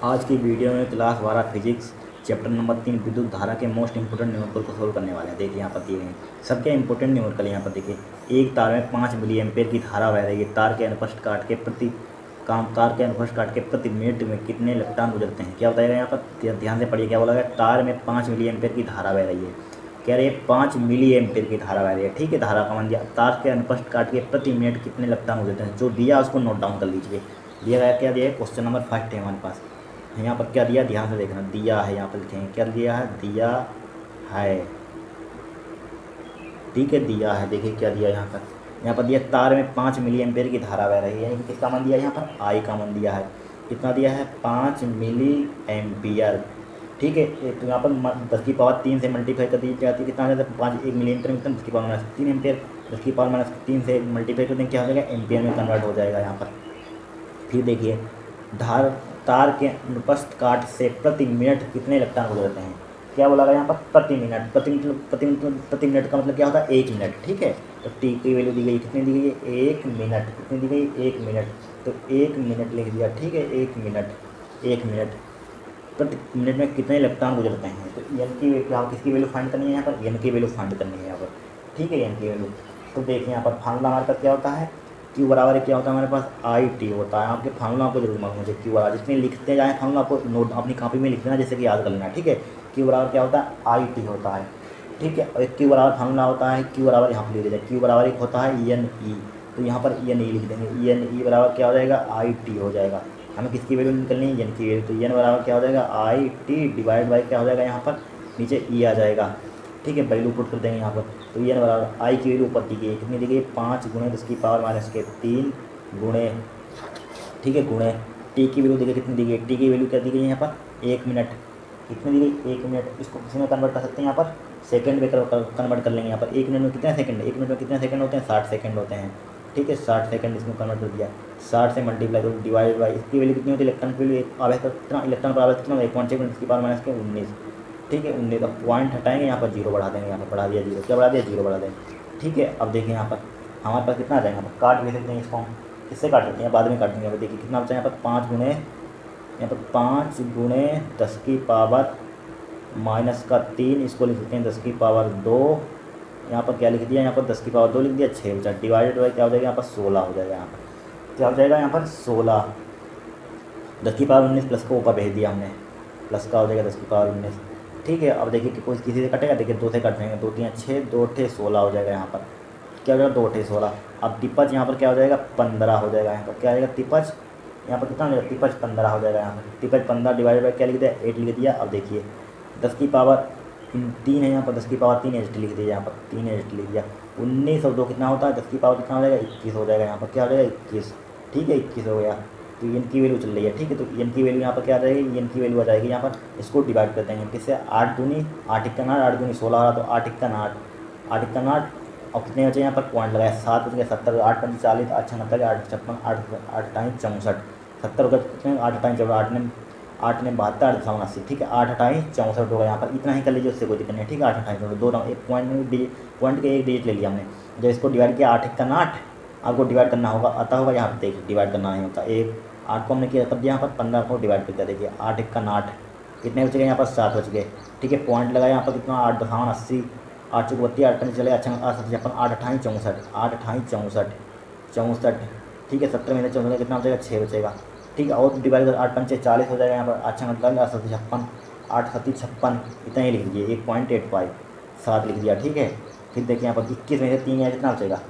आज की वीडियो में क्लास 12 फिजिक्स चैप्टर नंबर 3 विद्युत धारा के मोस्ट इंपोर्टेंट न्यूमेरिकल को सोल्व करने वाले हैं। देखिए यहाँ पर दिए हैं सबके इंपोर्टेंट न्यूमेरिकल। यहाँ पर देखिए एक तार में 5 मिली एम्पेयर की धारा बह रही है। तार के अनुप्रस्थ काट के प्रति मिनट में कितने इलेक्ट्रॉन गुजरते हैं, क्या बताएगा यहाँ पर। ध्यान से पढ़िए क्या बोला गया। तार में 5 मिली एम्पेयर की धारा बह रही है। कह रहे हैं 5 मिली एम्पेयर की धारा बह रही है। ठीक है, धारा का मान दिया। तार के अनुप्रस्थ काट के प्रति मिनट कितने इलेक्ट्रॉन गुजरते हैं, जो दिया उसको नोट डाउन कर लीजिए। दिया गया क्या दिया है, क्वेश्चन नंबर 1 है हमारे पास। यहाँ पर क्या दिया, ध्यान से देखना। दिया है, यहाँ पर लिखेंगे क्या दिया है, दिया है। ठीक है, दिया है। देखिए क्या दिया यहाँ पर दिया तार में 5 मिली एम्पेयर की धारा बह रही है। किसका मान दिया, यहाँ पर आई का मान दिया है। कितना दिया है, 5 मिली एम्पियर। ठीक है, तो यहाँ पर 10 की पावर 3 से मल्टीप्लाई कर दी जाती है। कितना आ जाता है, 5 1 मिली एम्पियर में 10 की पावर -3 एम्पियर। 10 की पावर -3 से मल्टीप्लाई कर देंगे, क्या हो जाएगा, एम्पियर में कन्वर्ट हो जाएगा यहाँ पर। फिर देखिए तार के अनुप्रस्थ काट से प्रति मिनट कितने इलेक्ट्रॉन गुजरते हैं, क्या बोला गया यहाँ पर, प्रति मिनट। प्रति मिनट का मतलब क्या होता है, 1 मिनट। ठीक है, तो टी की वैल्यू दी गई, कितनी दी गई है, 1 मिनट। कितनी दी गई, 1 मिनट। तो 1 मिनट लिख दिया। ठीक है, 1 मिनट प्रति मिनट में कितने इलेक्ट्रॉन गुजरते हैं। तो एन की किसकी वैल्यू फाइंड करनी है, यहाँ पर एन की वैल्यू फाइंड करनी है यहाँ पर। ठीक है, एन की वैल्यू। तो देखिए यहाँ पर फार्मूला हमारे पास क्या होता है, क्यू बराबर क्या होता है हमारे पास, आई टी होता है। आपके फार्मूला आपको जरूर मालूम है। क्यू बराबर जितने लिखते जाएँ फार्मूला आपको नोट अपनी कॉपी में लिख देना, जैसे कि याद कर लेना। ठीक है, क्यू बराबर क्या होता है, आई टी होता है। ठीक है, और एक क्यू बराबर फार्मूला होता है, क्यू बराबर यहाँ पर लिख दीजिए। क्यू बराबर एक होता है एन ई, तो यहाँ पर एन ई लिख देंगे। एन ई बराबर क्या हो जाएगा, आई टी हो जाएगा। हमें किसकी वैल्यू निकलनी है, एन की वैल्यू। तो एन बराबर क्या हो जाएगा, आई टी डिवाइड बाई क्या हो जाएगा, यहाँ पर नीचे ई आ जाएगा। ठीक है, वैल्यू पुट कर देंगे यहाँ पर। तो एन बराबर आई की वैल्यू ऊपर दी गई है, कितनी दी गई है, 5 × 10⁻³ गुणे। ठीक है, गुणे टी की वैल्यू दी गई, कितनी दी गई, टी की वैल्यू क्या दी गई है यहाँ पर, 1 मिनट। कितनी दी गई, 1 मिनट। इसको किसी में कन्वर्ट कर सकते हैं, यहाँ पर सेकंड में कन्वर्ट कर लेंगे। यहाँ पर 1 मिनट में कितने सेकंड, 1 मिनट में कितने सेकंड होते हैं, 60 सेकंड होते हैं। ठीक है, 60 सेकंड इसमें कन्वर्ट कर दिया। 60 से मल्टीप्लाई करो, डिवाइड बाई इसकी वैल्यू कितनी होती है, इलेक्ट्रॉन की वैल्यू आवेश का कितना, इलेक्ट्रॉन पर आवेश कितना, 1.6 × 10⁻⁻19। ठीक है, 19। अब पॉइंट हटाएंगे, यहाँ पर जीरो बढ़ा देंगे। यहाँ पर बढ़ा दिया जीरो, क्या बढ़ा दिया, जीरो बढ़ा देंगे। ठीक है, अब देखिए यहाँ पर हमारे पास कितना आ जाएगा, यहाँ पर काट भी सकते हैं इसको। किससे काट सकते हैं, बाद में काट देंगे। अब देखिए कितना बचा यहाँ पर, 5 × यहाँ पर 5 × 10⁻⁻3। इसको लिख सकते हैं 10⁻2। यहाँ पर क्या लिख दिया, यहाँ पर 10⁻2 लिख दिया, 6 बचा। डिवाइडेड बाई क्या हो जाएगा, यहाँ पर 16 हो जाएगा। यहाँ पर क्या हो जाएगा, यहाँ पर 16। 10⁻19 प्लस को ऊपर भेज दिया हमने, प्लस का हो जाएगा 10⁻19। ठीक है, अब देखिए कि कोई किसी से कटेगा, देखिए 2 से कट देंगे, 2 3 6, 2 × 16 हो जाएगा। यहाँ पर क्या हो जाएगा, 2 × 16। अब तिपच यहाँ पर क्या हो जाएगा, 15 हो जाएगा। यहाँ पर क्या आएगा, तिपच यहाँ पर कितना हो जाएगा, तिपच 15 हो जाएगा। यहाँ पर तिपच 15 डिवाइडेड बाई क्या लिख दिया, 8 लिख दिया। अब देखिए 10⁻3 है, यहाँ पर 10⁻3 एच लिख दिया। यहाँ पर 3 एच लिख दिया। 19 और 2 कितना होता है, 10 की पावर कितना हो जाएगा, 21 हो जाएगा। यहाँ पर क्या हो जाएगा, 21। ठीक है, 21 हो गया। तो एन की वैल्यू चल रही है। ठीक है, तो एन की वैल्यू यहाँ पर क्या आ जाएगी, एन की वैल्यू आ जाएगी यहाँ पर। इसको डिवाइड कर देंगे किससे, 8 दूनी 8 × 8, 8 दूनी 16 आ रहा, तो 8 × 8, 8 × 8। और कितने बचे यहाँ पर, पॉइंट लगाया, 7 बच गए, 70, 8 × 40, 8 × 69, 8 × 56, 8 × 64, 70 हो गए। कितने, 8 × 64, 8 ने 72, 8 80। ठीक है, 8 × 64 होगा। यहाँ पर इतना ही कर लीजिए, उससे कोई दिक्कत नहीं। ठीक है, 8 × 64, 2 एक पॉइंट में पॉइंट के एक डिजिट ले लिया हमने। जब इसको डिवाइड किया 8 × 8, आपको डिवाइड करना होगा, आता होगा यहाँ पर। देखिए डिवाइड करना नहीं होता, 8 को हमने किया तब यहाँ पर 15 को डिवाइड कर दिया। देखिए 8 × 8 कितने बच गए, यहाँ पर 7 बच गए। ठीक है, पॉइंट लगाया यहाँ पर, कितना, 8 × 80, 8 × 32, 8 चले, अच्छा 8 × 56, 8 × 64, 8 × 64, 64। ठीक है, 70 में से 64 कितना बचेगा, 6 बचेगा। ठीक है, और डिवाइड कर 8 × 5 40 हो जाएगा। यहाँ पर अच्छा मतलब 8 × 56, 8 × 56, इतना ही लिख दीजिए, 1.85, 7 लिख दिया। ठीक है, फिर देखिए यहाँ पर 21 में से 3 या कितना बचेगा,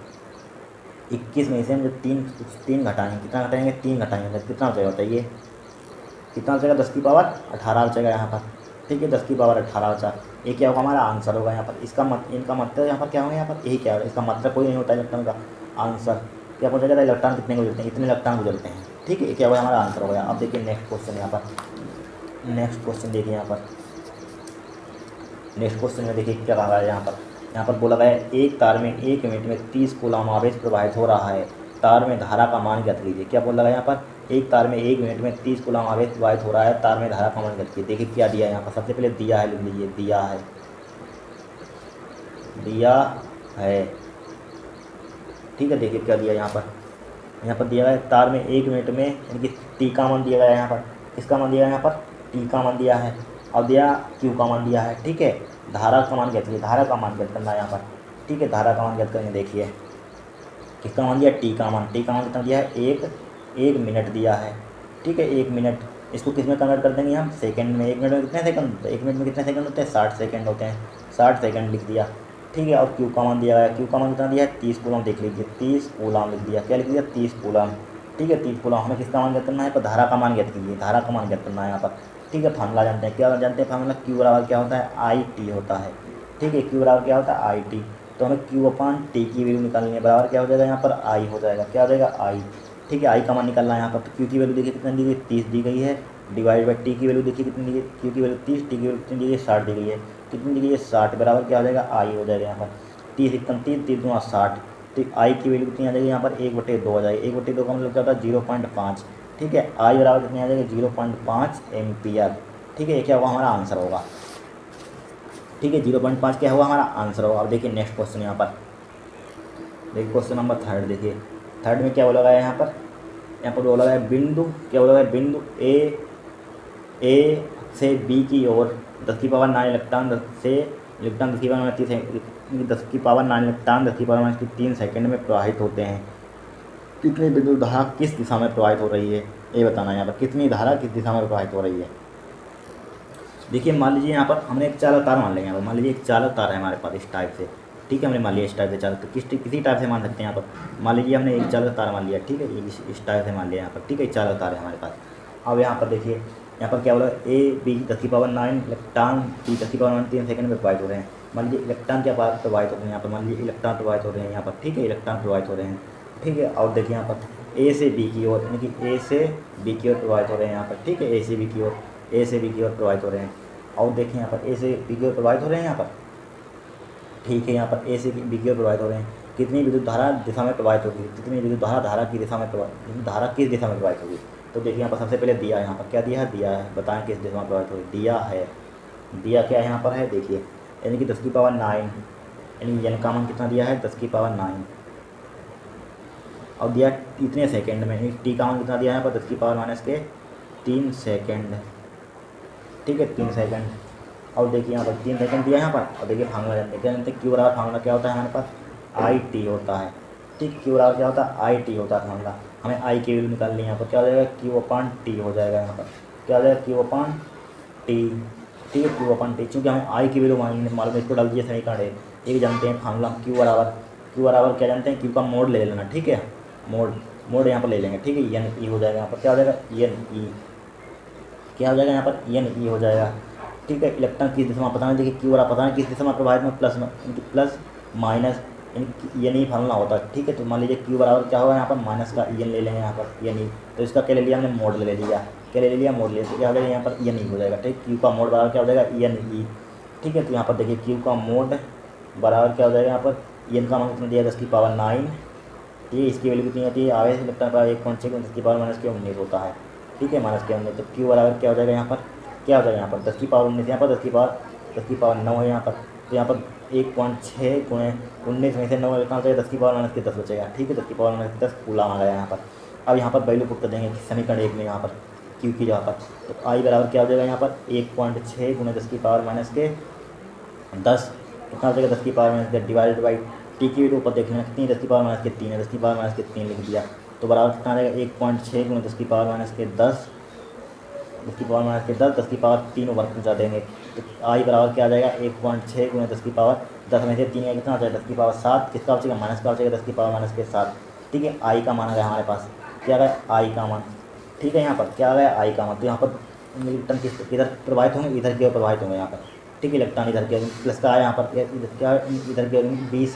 21 में से हम जब 3 घटाएंगे, कितना घटाएंगे, 3 घटाएंगे, कितना बचेगा बताइए, कितना बचेगा, 10⁻18 बचेगा यहाँ पर। ठीक है, 10⁻18 बचा। ये क्या होगा, हमारा आंसर होगा यहाँ पर। इनका मतलब यहाँ पर क्या होगा, यहाँ पर यही क्या होगा, इसका मतलब कोई नहीं होता इलेक्ट्रॉन का आंसर। क्या पूछा जाता है, इलेक्ट्रॉन कितने गुजरते हैं, इतने इलेक्ट्रॉन गुजरते हैं। ठीक है, ये क्या होगा, हमारा आंसर हो गया। अब देखिए नेक्स्ट क्वेश्चन यहाँ पर, नेक्स्ट क्वेश्चन देखिए यहाँ पर। नेक्स्ट क्वेश्चन में देखिए क्या कहा गया है यहाँ पर बोला गया है, एक तार में 1 मिनट में 30 कूलम आवेश प्रवाहित हो रहा है। तार में धारा का मान ज्ञात कीजिए। क्या बोला गया यहाँ पर, एक तार में 1 मिनट में 30 कूलम आवेश प्रवाहित हो रहा है, तार में धारा का मान ज्ञात कीजिए। देखिए क्या दिया है यहाँ पर, सबसे पहले दिया है, लिख लीजिए, दिया है, दिया है। ठीक है, देखिए क्या दिया यहाँ पर दिया गया है, तार में 1 मिनट में, यानी कि टी का मान दिया गया है यहाँ पर। किसका मान दिया यहाँ पर, टी का मान दिया है, और दिया क्यू का मान दिया है, ठीक है। धारा का मान ज्ञात कीजिए, धारा का मान ज्ञात करना है यहाँ पर, ठीक है। धारा का मान ज्ञात करेंगे, देखिए किसका मान दिया, टी का मान कितना दिया है, एक मिनट दिया है, ठीक है। 1 मिनट, इसको किस में कन्वर्ट कर देंगे हम, सेकंड में। 1 मिनट में कितने सेकंड होते हैं, 1 मिनट में कितने सेकंड होते हैं, 60 सेकंड होते हैं, 60 सेकंड लिख दिया, ठीक है। और क्यू का मान दिया है, क्यू का मान कितना दिया है, 30 कूलम, देख लीजिए 30 कूलम लिख दिया, क्या लिख दिया, 30 कूलम, ठीक है। 30 कूलम। हमें किसका मान ज्ञात करना है, पर धारा का मान ज्ञात कीजिए, धारा का मान ज्ञात करना है यहाँ पर, ठीक है। फार्मूला जानते हैं, क्या जानते हैं फार्मूला, क्यू बराबर क्या होता है, आई टी होता है, ठीक है। क्यू बराबर क्या होता है, आई टी। तो हमें क्यू अपान टी की वैल्यू निकालनी है, बराबर क्या हो जाएगा यहाँ पर, आई हो जाएगा, क्या हो जाएगा, आई, ठीक है। आई का मान निकालना है यहाँ पर। तो क्यू की वैल्यू देखिए कितनी दी गई, 30 दी गई है, डिवाइड बाई टी की वैल्यू देखिए कितनी दी गई, क्यू की वैल्यू 30, टी की वैल्यू कितनी दी गई, 60 दी गई है, कितनी दी गई है, 60, बराबर क्या हो जाएगा, आई हो जाएगा यहाँ पर। 30 एकम 30, 30 दूना 60, तो आई की वैल्यू कितनी आ जाएगी यहाँ पर, 1/2 आ जाएगी, 1/2 का मतलब क्या होता है, 0.5, ठीक है। आई बराबर कितनी आ जाएगी, 0.5 एम्पियर, ठीक है। ये क्या हुआ, हमारा आंसर होगा, ठीक है। 0.5 क्या हुआ, हमारा आंसर होगा। अब देखिए नेक्स्ट क्वेश्चन यहाँ पर, देखिए क्वेश्चन नंबर 3 देखिए, 3 में क्या बोला गया है यहाँ पर बोला गया बिंदु, क्या बोला गया, बिंदु ए से बी की ओर 10⁻9 इलेक्ट्रॉन से इलेक्ट्रॉन 10⁻9 सेकंड में प्रवाहित होते हैं। कितनी विद्युत धारा किस दिशा में प्रवाहित हो रही है, ये बताना है यहाँ पर, कितनी धारा किस दिशा में प्रवाहित हो रही है। देखिए मान लीजिए यहाँ पर हमने एक चालक तार मान लेंगे, यहाँ पर मान लीजिए एक चालक तार है हमारे पास इस टाइप से, ठीक है। हमने मान लिया इस टाइप से चालक, तो किसी टाइप से मान सकते हैं यहाँ पर, मान लीजिए हमने एक चालक तार मान लिया, ठीक है। इस टाइप से मान लिया यहाँ पर, ठीक है, चालक तार है हमारे पास। अब यहाँ पर देखिए यहाँ पर क्या बोला, A B 10⁻9 electron T 10⁻9 3 second में प्रवाहित हो रहे हैं। मान लीजिए इलेक्ट्रॉन क्या प्रवाहित हो रहे हैं यहाँ पर, मान लीजिए इलेक्ट्रॉन प्रवाहित हो रहे हैं यहाँ पर, ठीक है, इलेक्ट्रॉन प्रवाहित हो रहे हैं, ठीक है। और देखिए यहाँ पर ए से बी की ओर, यानी कि ए से बी की ओर प्रवाहित हो रहे हैं यहाँ पर, ठीक है, ए से बी की ओर प्रवाहित हो रहे हैं। और देखिए यहाँ पर ए से बी की ओर प्रवाहित हो रहे हैं यहाँ पर, ठीक है। यहाँ पर ए से बी की ओर प्रवाहित हो रहे हैं, कितनी विद्युत धारा दिशा में प्रवाहित होगी, कितनी विद्युत धारा की दिशा में धारा किस दिशा में प्रवाहित होगी। तो देखिए यहाँ पर सबसे पहले दिया, यहाँ पर क्या दिया है, दिया है, बताएं किस दिशा में प्रवाहित होगी, दिया है, दिया क्या है यहाँ पर है, देखिए यानी कि 10⁻9, यानी एन का मान कितना दिया है, 10⁻9, और दिया इतने सेकंड में, यानी टी का मान कितना दिया है यहाँ पर, 10⁻³ सेकंड, ठीक है, 3 सेकंड। और देखिए यहाँ पर 3 सेकंड दिया यहाँ पर, और देखिए फार्मूला जानते हैं, क्या जानते हैं, क्यू बराबर फार्मूला क्या होता है हमारे पास, आई टी होता है, ठीक। क्यू बराबर क्या होता है, आई टी होता है फार्मूला। हमें आई की वैल्यू निकालनी है यहाँ पर, क्या हो जाएगा, क्यू अपान टी हो जाएगा यहाँ पर, क्या हो जाएगा, क्यू अपान टी, ठीक है, क्यू अपान टी। चूँकि हमें आई की वैल्यू मालूम है, इसको डाल दीजिए समीकरण एक जानते हैं फार्मूला, क्यू बराबर क्या जानते हैं, क्यू का मोड ले लेना, ठीक है, मोड यहाँ पर ले लेंगे, ठीक है। एन ई हो जाएगा यहाँ पर, क्या हो जाएगा, एन ई, क्या हो जाएगा यहाँ पर, एन ई हो जाएगा, ठीक है। इलेक्ट्रॉन किस दिशा में पता नहीं, देखिए क्यू बराबर पता नहीं किस दिशा में प्रवाहित में, प्लस माइनस यानी फार्मूला होता है, ठीक है। तो मान लीजिए क्यू बराबर क्या होगा यहाँ पर, माइनस का एन ले लेंगे यहाँ पर, एन ई। तो इसका क्या ले लिया हमने, मोड ले लिया, क्या ले लिया, मोड ले लिया, तो क्या हो जाएगा यहाँ पर, एन ई हो जाएगा, ठीक। क्यू का मोड बराबर क्या हो जाएगा, एन ई, ठीक है। तो यहाँ पर देखिए क्यू का मोड बराबर क्या हो जाएगा यहाँ पर, एन का मान कितना दिया, 10⁻9, ठीक है। इसकी वैल्यू कितनी होती है, आगे से इलेक्ट्रॉन पर 1.6 10⁻−19 होता है, ठीक है, -19। तो क्यू बराबर क्या हो जाएगा यहाँ पर, क्या हो जाएगा यहाँ पर, 10⁻19, यहाँ पर 10⁻9 है यहाँ पर। तो यहाँ पर 1.6 गुणे 19 में से 9 कितना हो जाएगा, 10⁻10 बचेगा, ठीक है, 10⁻10 कूलम आ गया यहाँ पर। अब यहाँ पर वैल्यू पुट कर देंगे समीकरण 1 में, यहाँ पर क्यू की जगह पर। तो आई बराबर क्या हो जाएगा यहाँ पर, 1.6 गुणे 10⁻−10 कितना हो जाएगा, 10⁻−10 डिवाइडेड बाई टी की वैल्यू ऊपर देख लेना कितनी, 10⁻−3 है, 10⁻−3 लिख दिया। तो बराबर कितना आ जाएगा, 1.6 गुणे 10⁻−10 10⁻3 ऊपर पहुँचा देंगे। तो आई बराबर क्या आ जाएगा, 1.6 गुणे 10 में से 3 का कितना आ जाएगा, 10⁻7, किसका बचेगा, माइनस का बचेगा, 10⁻7, ठीक है। आई का मान आ गया हमारे पास, क्या आ गया, आई का मान, ठीक है। यहाँ पर क्या आ गया, आई का मान। तो यहाँ पर इलेक्ट्रॉन किधर प्रवाहित होंगे, इधर की ओर प्रवाहित होंगे यहाँ पर, ठीक है। इलेक्ट्रॉन इधर के प्लस का है यहाँ पर, क्या इधर की ओर, बी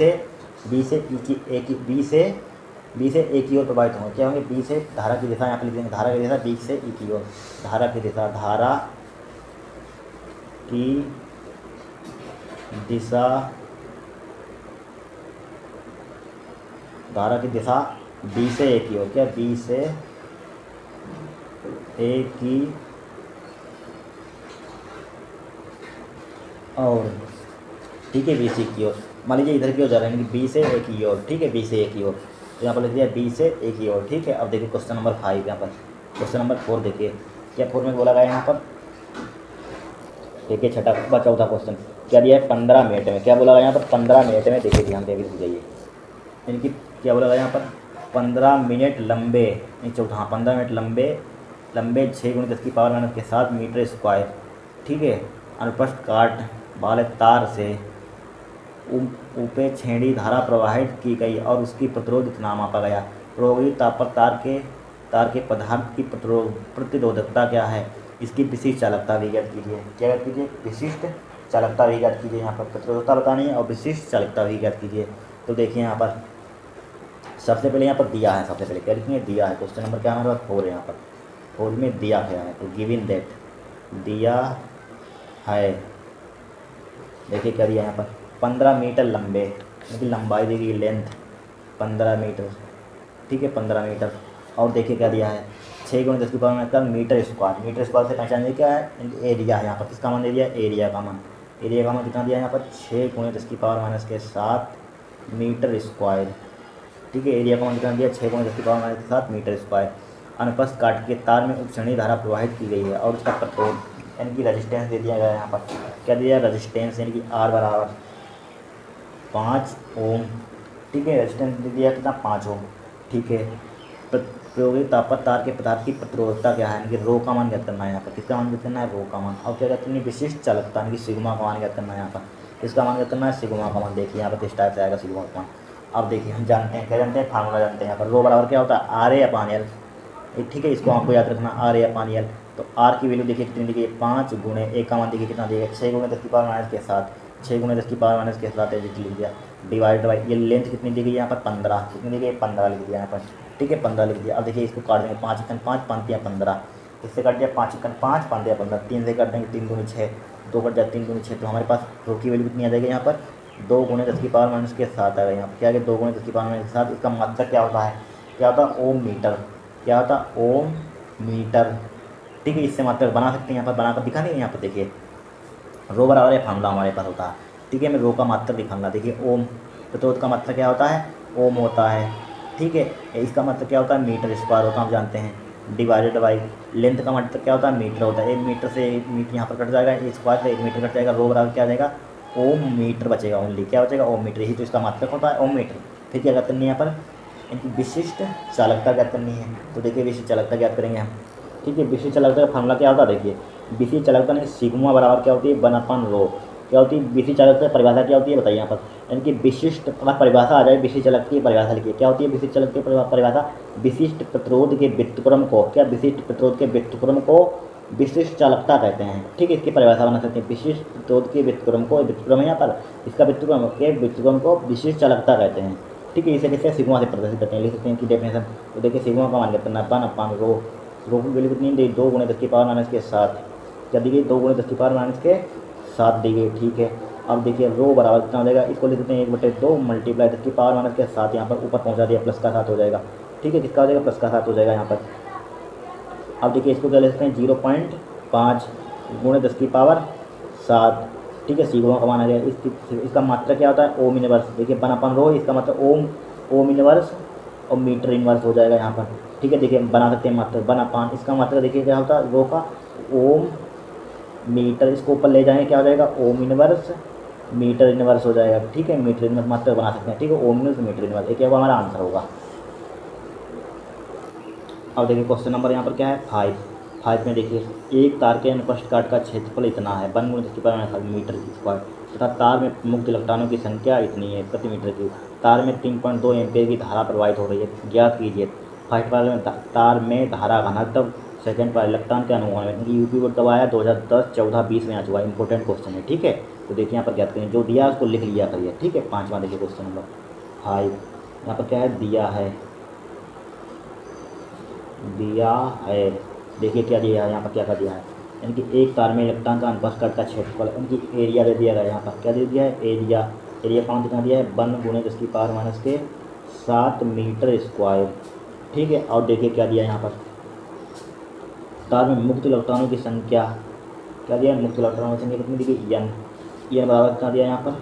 से ए की ओर प्रवाहित होंगे, क्या होंगे, बी से धारा की दिशा यहाँ पर लिख देंगे, धारा की दिशा बी से ई की ओर, धारा की दिशा बी से ए की ओर, क्या बी से ए की और, ठीक है, बी सी की ओर। मान लीजिए इधर की ओर जा रहे हैं, बी से ए की ओर, ठीक है, बी से ए की ओर। तो यहाँ पर लिख दिया बी से ए की ओर, ठीक है। अब देखिए क्वेश्चन नंबर 5, यहाँ पर क्वेश्चन नंबर 4 देखिए, क्या फॉर्मूला बोला गया यहाँ पर, देखिए छठा चौथा क्वेश्चन क्या दिया है 15 मिनट में, क्या बोला गया यहाँ पर 15 मिनट में, देखिए ध्यान देकर बुझाइए, यानी कि क्या बोला गया यहाँ पर 15 मिनट लंबे, नहीं चौथा, हाँ 15 मिनट लंबे लंबे 6 × 10 की पावर माइनस के 7 मीटर स्क्वायर, ठीक है, अनुप्रस्थ काट वाले तार से ऊपे छेड़ी धारा प्रवाहित की गई और उसकी प्रतिरोध इतना मापा गया। प्रयोगित तार के पदार्थ की प्रतिरोधकता क्या है, इसकी विशिष्ट चालकता भी ज्ञात कीजिए। क्या ज्ञात कीजिए, विशिष्ट चालकता भी ज्ञात कीजिए। यहाँ पर प्रतिरोधकता बतानी है और विशिष्ट चालकता भी ज्ञात कीजिए। तो देखिए यहाँ पर सबसे पहले यहाँ पर दिया है, सबसे पहले क्या लिखेंगे, दिया है। क्वेश्चन नंबर क्या हमारे पास 4 है, यहाँ पर 4 में दिया गया है, तो गिवन दैट दिया है। देखिए क्या दिया यहाँ पर 15 मीटर लंबे, यानी लंबाई दी गई लेंथ 15 मीटर, ठीक है 15 मीटर। और देखिए क्या दिया है 6 × 10 की power minus metre square, metre square से पहचानिए क्या है, एरिया है। यहाँ पर किसका मान दे दिया, एरिया का मान, एरिया का मान कितना दिया है यहाँ पर 6 × 10 की पावर माइनस के 7 मीटर स्क्वायर, ठीक है। एरिया का मान कितना दिया 6 × 10 की पावर माइनस के 7 मीटर स्क्वायर। अनुप्रस्थ काट के तार में उपसरणी धारा प्रवाहित की गई है और उसका प्रतिरोध यानी कि रेजिस्टेंस दे दिया गया है। यहाँ पर क्या दिया है, रेजिस्टेंस यानी कि R बराबर 5 ओम, ठीक है। रेजिस्टेंस दे दिया कितना 5 ओम, ठीक है। प्रयोगित तार के पदार्थ की प्रतिरोधकता क्या है, यानी कि रो का मान ज्ञात करना है। यहाँ पर किसका मान ज्ञात करना है, रो का मान। और क्या कहते हैं विशिष्ट चालकता यानी कि सिग्मा का मान ज्ञात करना है। यहाँ पर किसका मान ज्ञात करना है, सिग्मा का मान। देखिए यहाँ पर किस टाइप से आएगा सिग्मा का मान। अब देखिए हम जानते हैं, क्या जानते हैं, फार्मूला जानते हैं। यहाँ पर रो बराबर क्या होता है, आर ए अपान एल, ठीक है। इसको आपको याद रखना, आर ए अपान एल। तो आर की वैल्यू देखिए कितनी दी गई, 5 गुणे ए का मान देखिए कितना दिया, 6 × 10 की पावर माइनस के 7, 6 × 10 की पावर माइनस के 7 लिख दिया, डिवाइड बाई ये लेंथ कितनी दी गई यहाँ पर 15, कितनी दी गई 15 लिख दिया यहाँ पर, ठीक है 15 लिख दिया। अब देखिए इसको काट देंगे, 5 × 5 5 × 15, इससे काट दिया 5 × 5 5 × 15, 3 से काट देंगे 3 × 6, 2 कट जाए 3 × 6, तो हमारे पास रो की वैल्यू कितनी आ जाएगी यहाँ पर 2 × 10 की पावर माइनस के 7 आएगा। यहाँ पर क्या है 2 × 10 की पावर माइनस के 7, इसका मात्रक क्या होता है, क्या होता है ओम मीटर, क्या होता है ओम मीटर, ठीक है। इससे मात्रक बना सकते हैं, यहाँ पर बनाकर दिखा नहीं, यहाँ पर देखिए रो बराबर है फार्मूला हमारे पास होता है, ठीक है। मैं रो का मात्रक दिखाऊंगा, देखिए ओम, प्रतिरोध का मात्रक क्या होता है, ओम होता है, ठीक है। इसका मतलब क्या होता है मीटर स्क्वायर होता है, हम जानते हैं, डिवाइडेड बाई लेंथ का मतलब क्या होता है, मीटर होता है। 1 मीटर से 1 मीटर यहाँ पर कट जाएगा, एक स्क्वायर से 1 मीटर कट जाएगा, रो बराबर क्या आ जाएगा ओम मीटर बचेगा, ओनली क्या बचेगा ओम मीटर, यही तो इसका मात्रक होता है ओम मीटर। फिर क्या करनी है यहाँ पर, इनकी विशिष्ट चालकता ज्ञात करनी है। तो देखिए विशिष्ट चालकता ज्ञात करेंगे हम, ठीक है। विशिष्ट चालकता का फार्मूला क्या होता है, देखिए विशिष्ट चालकता नहीं सिग्मा बराबर क्या होती है 1/रो, क्या होती है विशिष्ट चालकता की परिभाषा क्या होती है बताइए यहाँ पर, यानी कि विशिष्ट परिभाषा आ जाए, विशिष्ट चालक की परिभाषा लिखिए, क्या होती है विशिष्ट चालक की परिभाषा, विशिष्ट प्रतिरोध के व्युत्क्रम को, क्या विशिष्ट प्रतिरोध के व्युत्क्रम को विशिष्ट चालकता कहते हैं, ठीक है। इसकी परिभाषा बना सकते हैं, विशिष्ट प्रतिरोध के व्युत्क्रम को, व्युत्क्रम है यहाँ पर, इसका व्युत्क्रम को विशिष्ट चालकता कहते हैं, ठीक है। इसे कैसे सिग्मा से प्रदर्शित करते हैं, लिख सकते हैं कि डेफिनेशन। तो देखिए सिग्मा का मान करना 1/रो, रो की वैल्यू कितनी दी 2 × 10 की पावर माइनस के 7, क्या दी गई 2 × 10 की पावर माइनस के 7 दी गई, ठीक है। अब देखिए रो बराबर कितना हो जाएगा, इसको लिख सकते हैं 1/2 मल्टीप्लाई 10 की पावर माइनस के 7, यहाँ पर ऊपर पहुँचा दिया प्लस का 7 हो जाएगा, ठीक है। किसका हो जाएगा प्लस का 7 हो जाएगा यहाँ पर। अब देखिए इसको क्या लिख सकते हैं 0.5 × 10 की पावर 7, ठीक है। सिग्मा का मान आ गया। इसका मात्रा क्या होता है ओम इनवर्स, देखिए 1/रो, इसका मतलब ओम इनवर्स और मीटर इनवर्स हो जाएगा यहाँ पर, ठीक है। देखिए बना सकते हैं मात्रा 1/, इसका मात्रा देखिए क्या होता है रो का ओम मीटर, इसको ऊपर ले जाएंगे क्या हो जाएगा ओम इनवर्स मीटर इनवर्स हो जाएगा, ठीक है। मीटर इनवर्स मात्रा बना सकते हैं, ठीक है, ओम इनवर्स मीटर इनवर्स, ये क्या होगा हमारा आंसर होगा। अब देखिए क्वेश्चन नंबर यहाँ पर क्या है 5 में देखिए एक तार के अनुप्रस्थ काट का क्षेत्रफल इतना है 1 × 10 की पावर मीटर स्क्वायर तथा तार में मुक्त इलेक्ट्रॉनों की संख्या इतनी है प्रति मीटर क्यूब, तार में 3.2 एम्पीयर की धारा प्रवाहित हो रही है, ज्ञात कीजिए। फर्स्ट वाले में तार में धारा घनत्व, सेकंड पर इलेक्ट्रॉन के अनुमान में, यूपी बोर्ड दबाया 2010, 14, 20 में आ चुका है, इंपॉर्टेंट क्वेश्चन है, ठीक है। तो देखिए यहाँ पर ज्ञात करें, जो दिया उसको लिख लिया करिए, ठीक है। 5वां देखिए क्वेश्चन नंबर 5, यहाँ पर क्या है दिया है, देखिए क्या दिया है यहाँ पर, क्या कर दिया है, यानी कि एक तार में इलेक्ट्रॉन का अनुप्रस्थ काट का क्षेत्रफल, इनकी एरिया दे दिया गया यहाँ पर, क्या दे दिया है एरिया कौन कितना दिया है 1 × 10 की पावर माइनस के 7 मीटर स्क्वायर, ठीक है। और देखिए क्या दिया है यहाँ पर, तार में मुक्त इलेक्ट्रॉनों की संख्या, क्या दिया है मुक्त इलेक्ट्रॉनों की संख्या कितनी दी गई एन बराबर कितना दिया यहाँ पर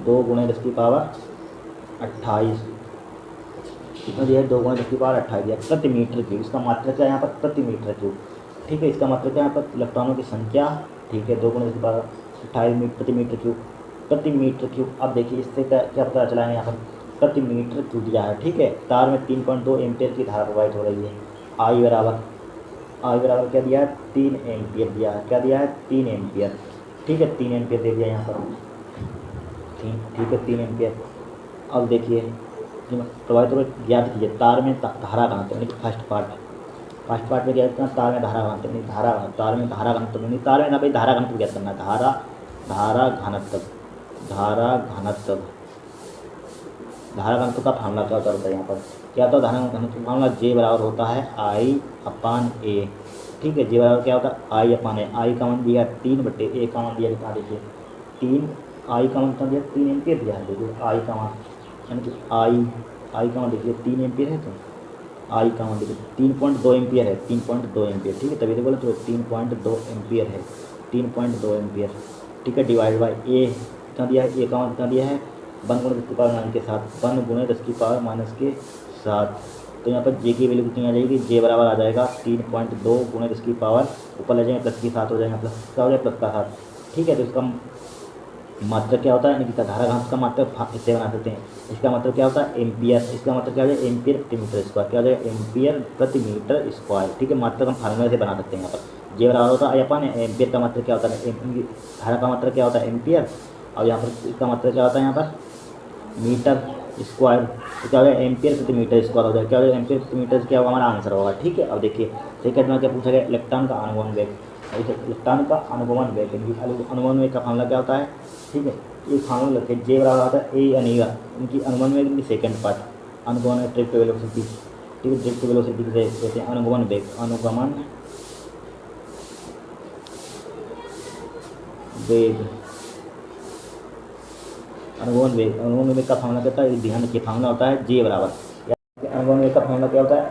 2 × 10 की पावर 28, कितना दिया है 2 × 10 की पावर 28 दिया प्रति मीटर क्यूब, इसका मात्रा क्या है यहाँ पर प्रति मीटर क्यूब, ठीक है। इसका मतलब क्या है यहाँ पर इलेक्ट्रॉनों की संख्या, ठीक है, 2 × 10⁻28 प्रति मीटर क्यूब, प्रति मीटर क्यूब। अब देखिए इससे क्या क्या पता चला है, यहाँ पर प्रति मीटर क्यूब दिया है, ठीक है। तार में 3.2 एम्पियर की धारा प्रवाहित हो रही है। आई बराबर क्या दिया है, 3 एम्पियर दिया है। क्या दिया है, 3 एम्पियर, ठीक है, 3 एम्पियर दे दिया यहाँ पर, ठीक है, 3 एम्पियर। अब देखिए प्रवाहित हो ज्ञात कीजिए तार में धारा घनत्व, यानी कि फर्स्ट पार्ट में क्या करना, तार में धारा घनत्व, नहीं तार में धारा घनत्व नहीं, तार में ना भाई धारा घनत्व ज्ञात करना है, धारा घनत्व का फार्मूला क्या होता है यहाँ पर, क्या होता है धारा घनत्व फार्मूला, J बराबर होता है I/A, ठीक है। J बराबर क्या होता है I/A। आई का मान दिया 3/A का मान दिया कितना, देखिए 3, आई का मान कितना दिया, 3 एम्पियर दिया है। देखिए आई का मान, यानी कि आई का मान देखिए 3 एम्पियर है, तो आई का मान देखिए 3.2 एम्पियर है, 3.2 एम्पियर, ठीक है, तभी तो बोले तो 3.2 एम्पियर है, 3.2 एम्पियर, ठीक है। डिवाइड बाई ए कितना दिया है, ए का मान कितना दिया है 1 × 10⁻⁻7, तो यहाँ पर जे की वैल्यू कितनी आ जाएगी, जे बराबर आ जाएगा 3.2 × 10⁻, ऊपर ले जाएंगे प्लस की 7 हो जाएगा, प्लस क्या हो जाएगा, प्लस का 7, ठीक है। तो इसका मात्रक क्या होता है, यानी कि धारा घनत्व का मात्रक इससे बना सकते हैं। इसका मतलब क्या होता है एम्पियर, इसका मतलब क्या हो जाएगा एम्पियर प्रति मीटर स्क्वायर, क्या हो जाएगा एम्पियर प्रति मीटर स्क्वायर, ठीक है। मात्रक हम फार्मूले से बना सकते हैं। यहाँ पर जे बराबर होता है अपन एम्पियर का मात्रक क्या होता है, धारा का मात्रक क्या होता है एम्पियर, और यहाँ पर इसका मात्रक क्या होता है यहाँ पर मीटर स्क्वायर, तो क्या हो जाएगा एम्पियर प्रति मीटर स्क्वायर हो जाएगा, क्या हो जाएगा एम्पियर प्रति मीटर, क्या होगा हमारा आंसर होगा, ठीक है। अब देखिए सेकंड में क्या पूछा गया, इलेक्ट्रॉन का अनुगमन वेग, इलेक्ट्रॉन का अनुगमन वेग, अनुगमन वेग का फार्मूला क्या होता है, ठीक है। ये फार्मूला रखे जे बराबर होता है ए अनिगा, इनकी अनुगमन वेग की सेकंड पार्ट, अनुगमन ड्रिफ्ट वेलोसिटी, ठीक है, ड्रिफ्ट वेलोसिटी से कहते हैं अनुगमन वेग, अनुगमन वेग का फार्मूला कहता है, ध्यान रखिए फार्मूला होता है जे बराबर, अनुगमन वेग का फार्मूला क्या होता है,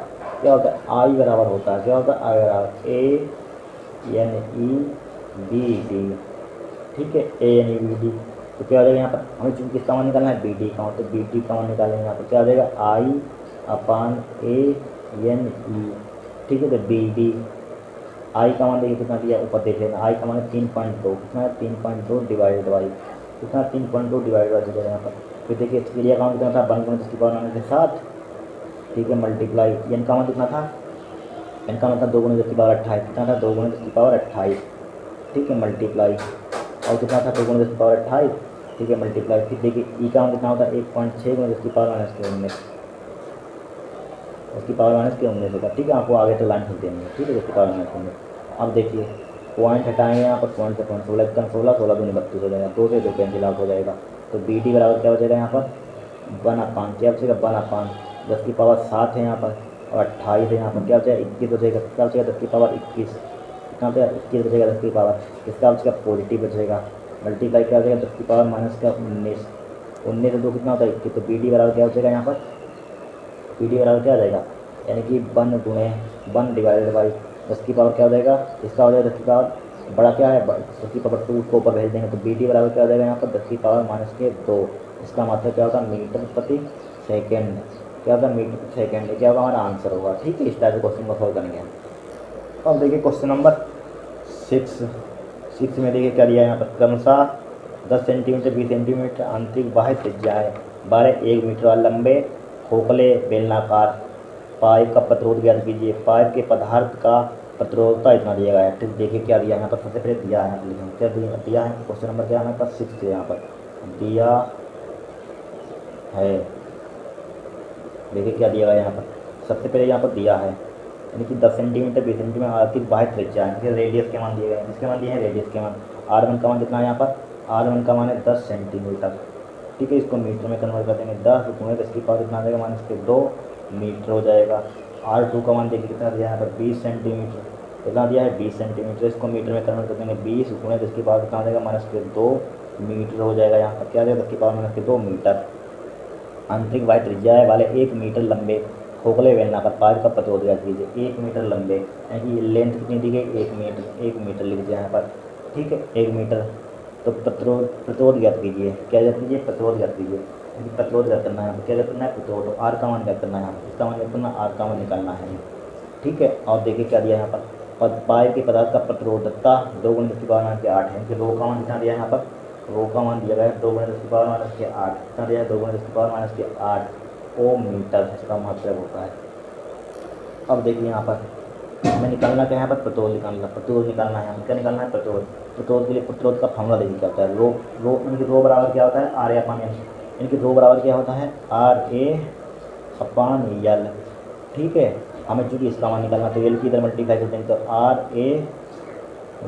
आई बराबर होता है, क्या होता है आई बराबर ANEBD, ठीक है, ANEBD। तो क्या हो जाएगा यहाँ पर, हमें चूंकि किसका मान निकालना है BD का, तो BD का मान निकालेंगे यहाँ पर, क्या हो जाएगा I/ANE, ठीक है। तो BD आई का मान देखिए कितना दिया, ऊपर देख लेना, आई का मान है 3.2, कितना है 3.2 डिवाइडेड बाई कितना, 3.2 डिवाइडेड बाई दिया यहाँ पर। फिर देखिए एरिया का मान कितना था 1 × 10⁻⁷, ठीक है, मल्टीप्लाई एन का मान कितना था, एन का मान था 2 × 10⁻28, कितना था 2 × 10⁻28, ठीक है, मल्टीप्लाई और कितना था 2 × 10⁻28, ठीक है, मल्टीप्लाई। फिर देखिए ई का मान कितना होता है 1.6 × 10⁻⁻19, उसकी पावर -19 होगा, ठीक है। आपको आगे तो लाइन खुल देंगे, ठीक है, 10⁻19। अब देखिए पॉइंट हटाएंगे यहाँ पर, पॉइंट से पॉइंट 16 16 दूनी 32 हो जाएगा, 2 से 2 कैंसिल आउट हो जाएगा। तो बी डी बराबर क्या हो जाएगा यहाँ पर 1/, क्या हो जाएगा 1/, 10⁻7 है यहाँ पर, और 28 है यहाँ पर, क्या हो जाएगा 21 हो जाएगा, क्या हो जाएगा 10⁻21, कितना हो जाएगा 21 बचेगा 10 इसका बचेगा पॉजिटिव बचेगा, मल्टीप्लाई क्या हो जाएगा 10⁻−19, 19 से 2 कितना होता है 21, तो बी डी बराबर क्या हो जाएगा यहाँ पर, बी डी बराबर क्या आ जाएगा, यानी कि 1 डिवाइडेड बाई 10 की पावर क्या हो जाएगा, इसका हो जाएगा 10 की पावर बड़ा क्या है 10 की पावर 2, उसको ऊपर भेज देंगे, तो बी डी बराबर क्या हो जाएगा यहाँ पर 10 की पावर -2, इसका मतलब क्या होता है मीटर प्रति सेकेंड, क्या होता है मीटर प्रति सेकेंड, क्या होगा हमारा आंसर होगा, ठीक है। इस टाइप के क्वेश्चन को सॉल्व करेंगे। अब देखिए क्वेश्चन नंबर 6 में देखिए क्या दिया है यहाँ पर, क्रमशः 10 सेंटीमीटर 20 सेंटीमीटर आंतरिक बाह्य त्रिज्याएँ 12 1 मीटर वाले लंबे खोखले बेलनाकार पाइप का प्रतिरोध ज्ञात कीजिए। पाइप के पदार्थ का प्रतिरोधता इतना दिया गया है, ठीक देखिए क्या दिया है यहाँ पर, सबसे पहले दिया है क्या दिया है, क्वेश्चन नंबर क्या है हमारे पास 6 यहाँ पर दिया है, देखिए क्या दिया गया यहाँ पर, सबसे पहले यहाँ पर दिया है, यानी कि 10 सेंटीमीटर 20 सेंटीमीटर आर्थिक बाह्य त्रिज्या है, रेडियस के मान दिए गए हैं, इसके मान दिए हैं रेडियस के मान, R1 का मान कितना है यहाँ पर, R1 का मान है 10 सेंटीमीटर, ठीक है। इसको मीटर में कन्वर्ट कर देंगे, 10 × 10 की पावर कितना आ जाएगा -2 मीटर हो जाएगा। R2 का मान देखिए कितना दिया है यहाँ पर 20 सेंटीमीटर, कितना दिया है 20 सेंटीमीटर, इसको मीटर में कन्वर्ट कर देंगे, 20 × 10 की पावर कितना आ जाएगा -2 मीटर हो जाएगा, यहाँ पर क्या आ जाएगा 10 की पावर -2 मीटर। आंतरिक बाह्य त्रिज्या वाले 1 मीटर लंबे खोखले बेलनाकार पाइप का प्रतिरोध ज्ञात कीजिए। 1 मीटर लंबे यानी कि लेंथ कितनी दी गई 1 मीटर लिख दिया यहाँ पर, ठीक है 1 मीटर। तो प्रतिरोध ज्ञात कीजिए, क्या ज्ञात कीजिए प्रतिरोध ज्ञात कीजिए, प्रतिरोध ज्ञात करना है, क्या ज्ञात करना है प्रतिरोध, आर का मान ज्ञात करना है, इसका मान ज्ञात करना, आर का मान निकालना है, ठीक है। और देखिए क्या दिया यहाँ पर और पाए के पदार्थ का प्रतिरोधकता 2 × 10⁻⁸ है। इनके रो का मान कितना दिया है यहाँ पर, रो का मान दिया गया है 2 × 10⁻⁸ कितना दिया है 2 × 10⁻⁸ ओम मीटर इसका मात्रक होता है। अब देखिए यहाँ पर हमें निकालना क्या है, यहाँ पर प्रतिरोध निकालना है, हमें क्या निकालना है, प्रतिरोध के लिए प्रतिरोध का फॉर्मूला देखिए क्या होता है, रो इनकी रो बराबर क्या होता है, आर ए अपान एल। इनकी रो बराबर क्या होता है, आर ए अपान एल। ठीक है, हमें चूँकि इसका मान निकालना तो एल की इधर मल्टीप्लाई कर देंगे तो आर ए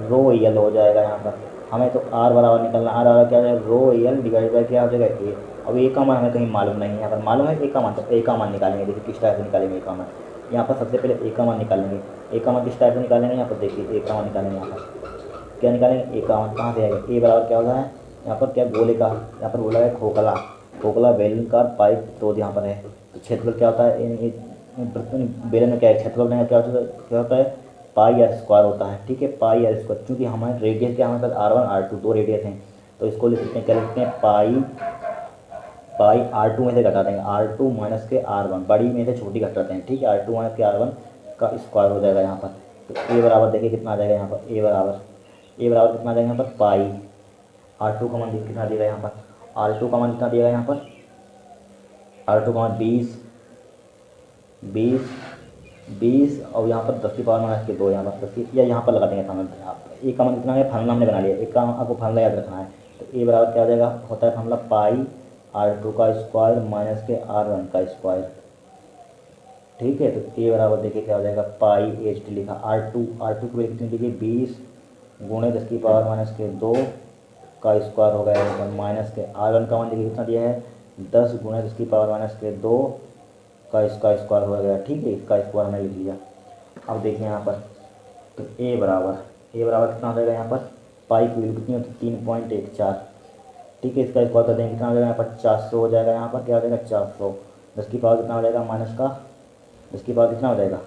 रो एल हो जाएगा। यहाँ पर हमें तो आर बराबर निकालना, आर बराबर क्या हो जाएगा, रो एल डिवाइड बाई क्या हो जाएगा, ए। अब ए का मान हमें कहीं मालूम नहीं है, यहाँ पर मालूम है ए का मान, तो ए का मान निकालेंगे। देखिए किस टाइप से निकालेंगे ए का मान, यहाँ पर सबसे पहले ए का मान निकालेंगे। ए का मान किस टाइप से निकालेंगे, यहाँ पर देखिए ए का मान निकालेंगे। यहाँ पर क्या निकालेंगे, ए का मान कहाँ से आएगा, ए बराबर क्या होता है, यहाँ पर क्या गोले का, यहाँ पर बोला है खोखला बेलनाकार पाइप तो यहाँ पर है। तो क्षेत्रफल क्या होता है, बेलन में क्या है, क्षेत्रफल क्या होता है, पाई आर स्क्वायर होता है। ठीक है, पाई आर स्क्वायर, चूँकि हमारे रेडियस क्या हमारे पास R1 R2 दो रेडियस हैं, तो इसको लिख सकते हैं, क्या लिखते हैं, पाई R2 में से घटा देंगे, R2 माइनस के R1, बड़ी में से छोटी घटाते हैं। ठीक है, R2 माइनस के R1 का स्क्वायर हो जाएगा यहाँ पर। तो ए बराबर देखिए कितना आ जाएगा यहाँ पर, ए बराबर कितना आ जाएगा यहाँ पर, पाई R2 का मान कितना दिया यहाँ पर, R2 का मान कितना दिया यहाँ पर, R2 का मान 20 और यहाँ पर 10⁻⁻2 यहाँ पर 10 या यहाँ पर लगा देंगे फार्मूला। ए का मान कितना है, फार्मूला हमने बना लिया, ए का आपको फार्मूला याद रखना है। तो ए बराबर क्या हो जाएगा, होता है फार्मूला पाई R2 का स्क्वायर माइनस के R1 का स्क्वायर। ठीक है, तो ए बराबर देखिए क्या हो जाएगा, पाई एच टी लिखा, R2 की वैल्यू कितनी लिखी, 20 × 10⁻⁻2 का स्क्वायर हो गया, माइनस के R1 का मान देखिए कितना दिया है, 10 × 10⁻⁻2 का इसका स्क्वायर हो गया। ठीक है, इसका स्क्वायर हमने लिख लिया। अब देखिए यहाँ पर, तो ए बराबर कितना हो जाएगा यहाँ पर, पाई की वैल्यू कितनी होती है, 3.14। ठीक है, इसका स्क्वायर कर देंगे कितना हो जाएगा यहाँ पर, 400 हो जाएगा। यहाँ पर क्या हो जाएगा, 400, 10 की पावर कितना हो जाएगा, माइनस का 10 की पावर कितना हो जाएगा,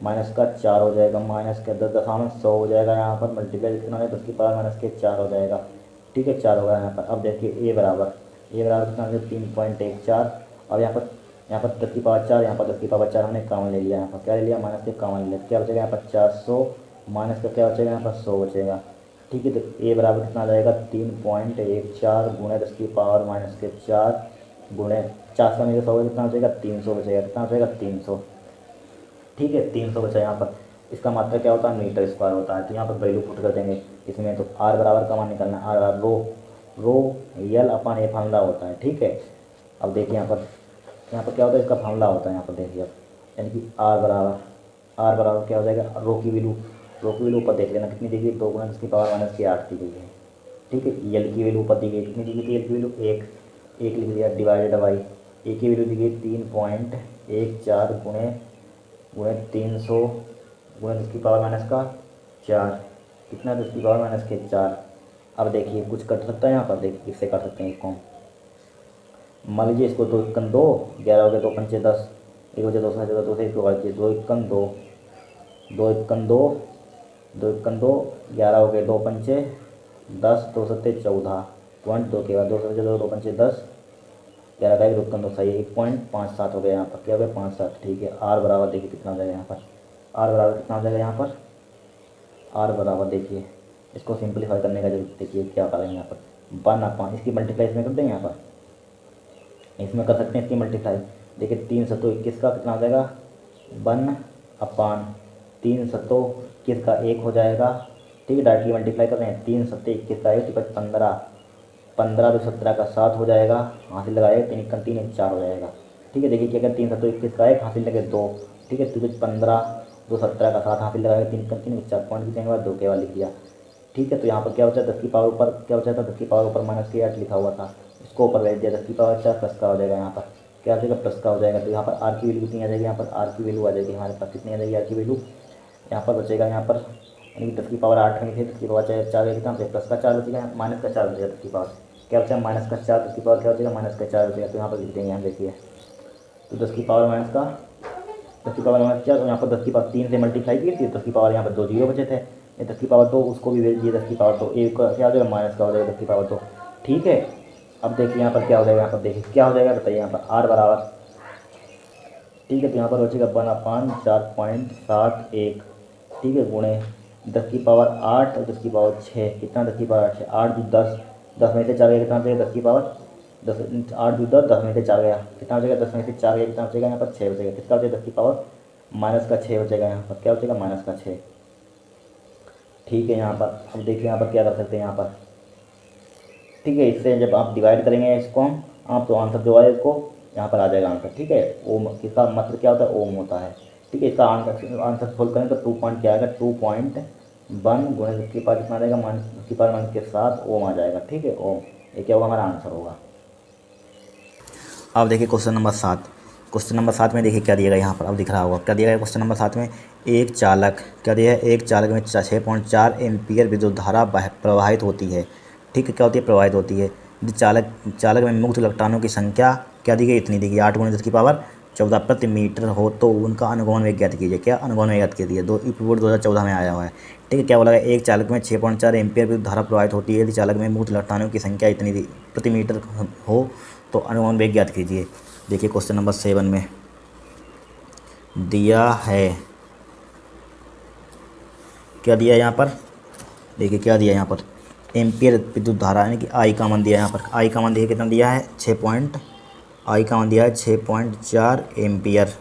माइनस का 4 हो जाएगा, माइनस का 10.100 हो जाएगा। यहाँ पर मल्टीप्लाई कितना है, 10 की पावर माइनस के 4 हो जाएगा। ठीक है, 4 होगा यहाँ पर। अब देखिए ए बराबर कितना हो जाएगा, 3.14 और यहाँ पर 10 की पावर 4, यहाँ पर 10 की पावर 4 हमने कॉमन ले लिया। यहाँ पर क्या ले लिया, माइनस के कॉमन ले लिया, क्या बचेगा यहाँ पर 400, माइनस का क्या बचेगा यहाँ पर 100 बचेगा। ठीक है, तो ए बराबर कितना आ जाएगा, 3.14 × 10 की पावर माइनस के 4 गुणे 400 में से 100 कितना बचेगा, 300 बचेगा, कितना बचेगा 300। ठीक है, 300 बचा यहाँ पर। इसका मात्रा क्या होता है, मीटर स्क्वायर होता है। तो यहाँ पर वैल्यू पुट कर देंगे इसमें, तो आर बराबर का मान निकालना है, आर बराबर रो एल अपान ए फार्मूला होता है। ठीक है, अब देखिए यहाँ पर क्या होता है, इसका फार्मूला होता है यहाँ पर देखिए, अब यानी कि आर बराबर क्या हो जाएगा, रो की वैल्यू ऊपर देख लेना कितनी दी गई, 2 × 10 की पावर माइनस की 8 दी गई है। ठीक है, एल की वैल्यू ऊपर दी गई, कितनी दी गई थी, एल की वैल्यू 1 लिख दिया, डिवाइडेड बाई ए की वैल्यू दी गई 3.14 गुणे 300 गुणे 10 की पावर माइनस का 4, कितना 10 की पावर माइनस के 4। अब देखिए कुछ कट सकता है यहाँ पर, देखिए किससे कर सकते हैं इसको, मान लीजिए इसको 2 × 2 11 हो गया, 2 × 5 10, 1 बचे 2 से इसको काट दिए, 2 × 2 11 हो गए, 2 × 5 10, 2 × 7 14 पॉइंट 2 के बाद 2 से 2 × 5 10, 11 का 2 × 2 सही है, 1.57 हो गया यहाँ पर, क्या हो गया 57। ठीक है, आर बराबर देखिए कितना हो जाएगा यहाँ पर, आर बराबर कितना हो जाएगा यहाँ पर, आर बराबर देखिए इसको सिंप्लीफाई करने का जरूरत, देखिए क्या करेंगे यहाँ पर 1/, इसकी मल्टीप्लाई इसमें कर देंगे, यहाँ पर इसमें कर सकते हैं इसकी मल्टीप्लाई। देखिए 3 × 21 का कितना हो जाएगा, 1/3 21 का 1 हो जाएगा। ठीक है, डायरेक्टली मल्टीप्लाई कर रहे हैं, 3 × 21 का 1 15, 15 × 2 17 का 7 हो जाएगा, हासिल लगाएगा 3 × 3 = 4 हो जाएगा। ठीक है, देखिए क्या करें, 3 × 21 का 1 हासिल लगे 2। ठीक है, 15 2 17 का 7 हासिल लगाएगा 3 × 3 = 4, पॉइंट की बाद 2 के बाद लिख दिया। ठीक है, तो यहाँ पर क्या बचा, 10 की पावर ऊपर क्या बचा था, 10 की पावर ऊपर माइनस के 8 लिखा हुआ था, इसको ऊपर भेज दिया, 10 की पावर 4 प्लस का हो जाएगा, यहाँ पर क्या आ जाएगा, प्लस का हो जाएगा। तो यहाँ पर आर की वैल्यू कितनी आ जाएगी, यहाँ पर आर की वैल्यू आ जाएगी हमारे पास, कितनी आ जाएगी आर की वैल्यू, यहाँ पर बचेगा यहाँ पर यानी कि 10 की पावर 8 में थे, 10 की पावर 4 कितना बचेगा, प्लस का 4 बचेगा, माइनस का 4 बचेगा, 10 की पावर क्या बचेगा, माइनस का 4, 10 की पावर क्या बचेगा, माइनस का 4 बचेगा। तो यहाँ पर लिख देंगे हम, देखिए तो 10 की पावर माइनस का 10 की पावर माइनस 4, तो यहाँ पर 10 की पावर 3 से मल्टीप्लाई की थी, 10 की पावर यहाँ पर 2 जीरो बचे थे, ये 10 की पावर 2 उसको भी भेज दिए, 10 की पावर 2 एक क्या हो जाएगा, माइनस का हो जाएगा 10 की पावर 2। ठीक है, अब देखिए यहाँ पर क्या हो जाएगा, यहाँ पर देखिए क्या हो जाएगा, बताइए यहाँ पर आर बराबर। ठीक है, तो यहाँ पर बचेगा 1/4.71। ठीक है, गुणे 10 की पावर 8 और 10 की पावर 6, कितना 10 की पावर 8 8 दो 10, 10 में से 4 गया कितना बचेगा 10 8 दो 10, 10 में से 4 गया कितना बचेगा 10 में से 4 गया कितना बचेगा यहाँ पर 6 बचेगा, कितना बचेगा 10 की पावर -6 बचेगा यहाँ पर, क्या बचेगा -6। ठीक है, यहाँ पर अब देखिए यहाँ पर क्या कर सकते हैं यहाँ पर, ठीक है, इससे जब आप डिवाइड करेंगे इसको आप तो आंसर जो है इसको यहाँ पर आ जाएगा आंसर। ठीक है, ओम इसका मतलब क्या होता है, ओम होता है। ठीक है, इसका आंसर सोल्व करें तो 2 पॉइंट क्या आएगा 2.1 गुणे 10 की पावर कितना आ जाएगा -10 की पावर -7 ओम आ जाएगा। ठीक है, ओम, ये क्या होगा हमारा आंसर होगा। अब देखिए क्वेश्चन नंबर 7 में देखिए क्या दिया गया यहाँ पर, अब दिख रहा होगा क्या दिया गया क्वेश्चन नंबर 7 में। एक चालक क्या दिया है, एक चालक में 6.4 एम्पियर विद्युत धारा प्रवाहित होती है। ठीक है, क्या होती है, प्रवाहित होती है। यदि चालक में मुक्त इलेक्ट्रॉनों की संख्या क्या दी गई, इतनी दी गई 8 × 10 की पावर 14 प्रति मीटर हो तो उनका अनुगमन वेग ज्ञात कीजिए। क्या अनुगमन वेग ज्ञात कीजिए, रिपोर्ट 2014 में आया हुआ है। ठीक है, क्या बोला गया, एक चालक में 6.4 एम्पियर विद्युत धारा प्रवाहित होती है, यदि चालक में मुक्त इलेक्ट्रॉनों की संख्या इतनी प्रति मीटर हो तो अनुगमन वेग ज्ञात कीजिए। देखिए क्वेश्चन नंबर 7 में दिया है, क्या दिया है यहाँ पर, देखिए क्या दिया है यहाँ पर, एम्पियर विद्युत धारा यानी कि आई का मान दिया है यहाँ पर। आई का मान देखिए कितना दिया है, आई का मान दिया है 6.4 एम्पियर।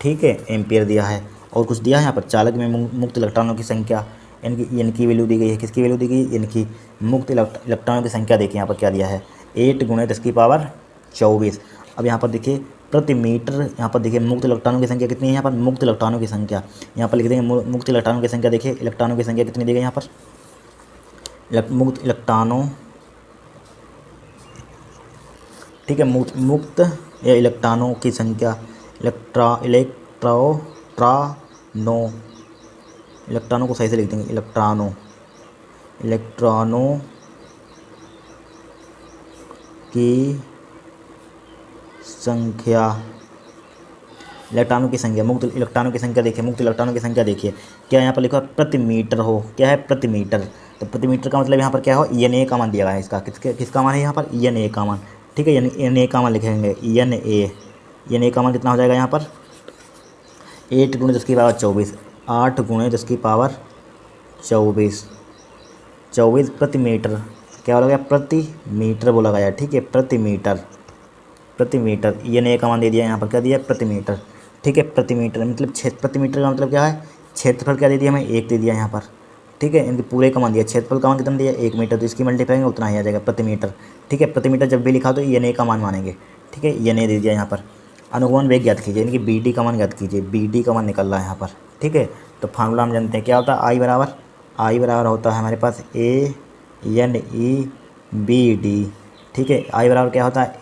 ठीक है, एम्पियर दिया है और कुछ दिया है यहाँ पर, चालक में मुक्त इलेक्ट्रॉनों की संख्या इनकी वैल्यू दी गई है। किसकी वैल्यू दी गई, इनकी मुक्त इलेक्ट्रॉनों की संख्या। देखिए यहाँ पर क्या दिया है, 8 × 10 की पावर 24। अब यहाँ पर देखिए प्रति मीटर, यहाँ पर देखिए मुक्त इलेक्ट्रॉनों की संख्या कितनी है, यहाँ पर मुक्त इलेक्ट्रॉनों की संख्या यहाँ पर लिख देंगे मुक्त इलेक्ट्रॉनों की संख्या। देखिए इलेक्ट्रॉनों की संख्या कितनी दी गई यहाँ पर, मुक्त इलेक्ट्रॉनों, ठीक है, मुक्त या इलेक्ट्रॉनों की संख्या, इलेक्ट्रॉनों को सही से लिख देंगे, इलेक्ट्रॉनों की संख्या, मुक्त इलेक्ट्रॉनों की संख्या। देखिए मुक्त इलेक्ट्रॉनों की संख्या देखिए क्या यहाँ पर लिखा है, प्रति मीटर हो, क्या है प्रति मीटर। तो प्रति मीटर का मतलब यहाँ पर क्या हो, ENA का मान दिया गया है। इसका किसका मान है यहाँ पर, ENA का मान। ठीक है, यानी ENA का मान लिखेंगे, ENA का मान कितना हो जाएगा यहाँ पर 8 × 10 की पावर 24, 8 × 10 की पावर 24 प्रति मीटर। क्या बोला गया, प्रति मीटर बोला गया। ठीक है, प्रति मीटर ENA का मान दे दिया यहाँ पर, क्या दिया प्रति मीटर। ठीक है, प्रति मीटर मतलब प्रति मीटर का मतलब क्या है, क्षेत्रफल क्या दे दिया हमें, 1 दे दिया यहाँ पर। ठीक है, इनके पूरे का मान दिया, क्षेत्रफल का मान कितना दिया 1 मीटर, तो इसकी मल्टीप्लाई करेंगे उतना ही आ जाएगा प्रति मीटर। ठीक है, प्रति मीटर जब भी लिखा तो ENA का मान मानेंगे। ठीक है, ENA दे दिया यहाँ पर। अनुगमन वेग ज्ञात कीजिए, इनकी BD का मान ज्ञात कीजिए, BD का मान निकल रहा है यहाँ पर। ठीक है, तो फार्मूला हम जानते हैं क्या होता है, आई बराबर होता है हमारे पास ANEBD। ठीक है, आई बराबर क्या होता है,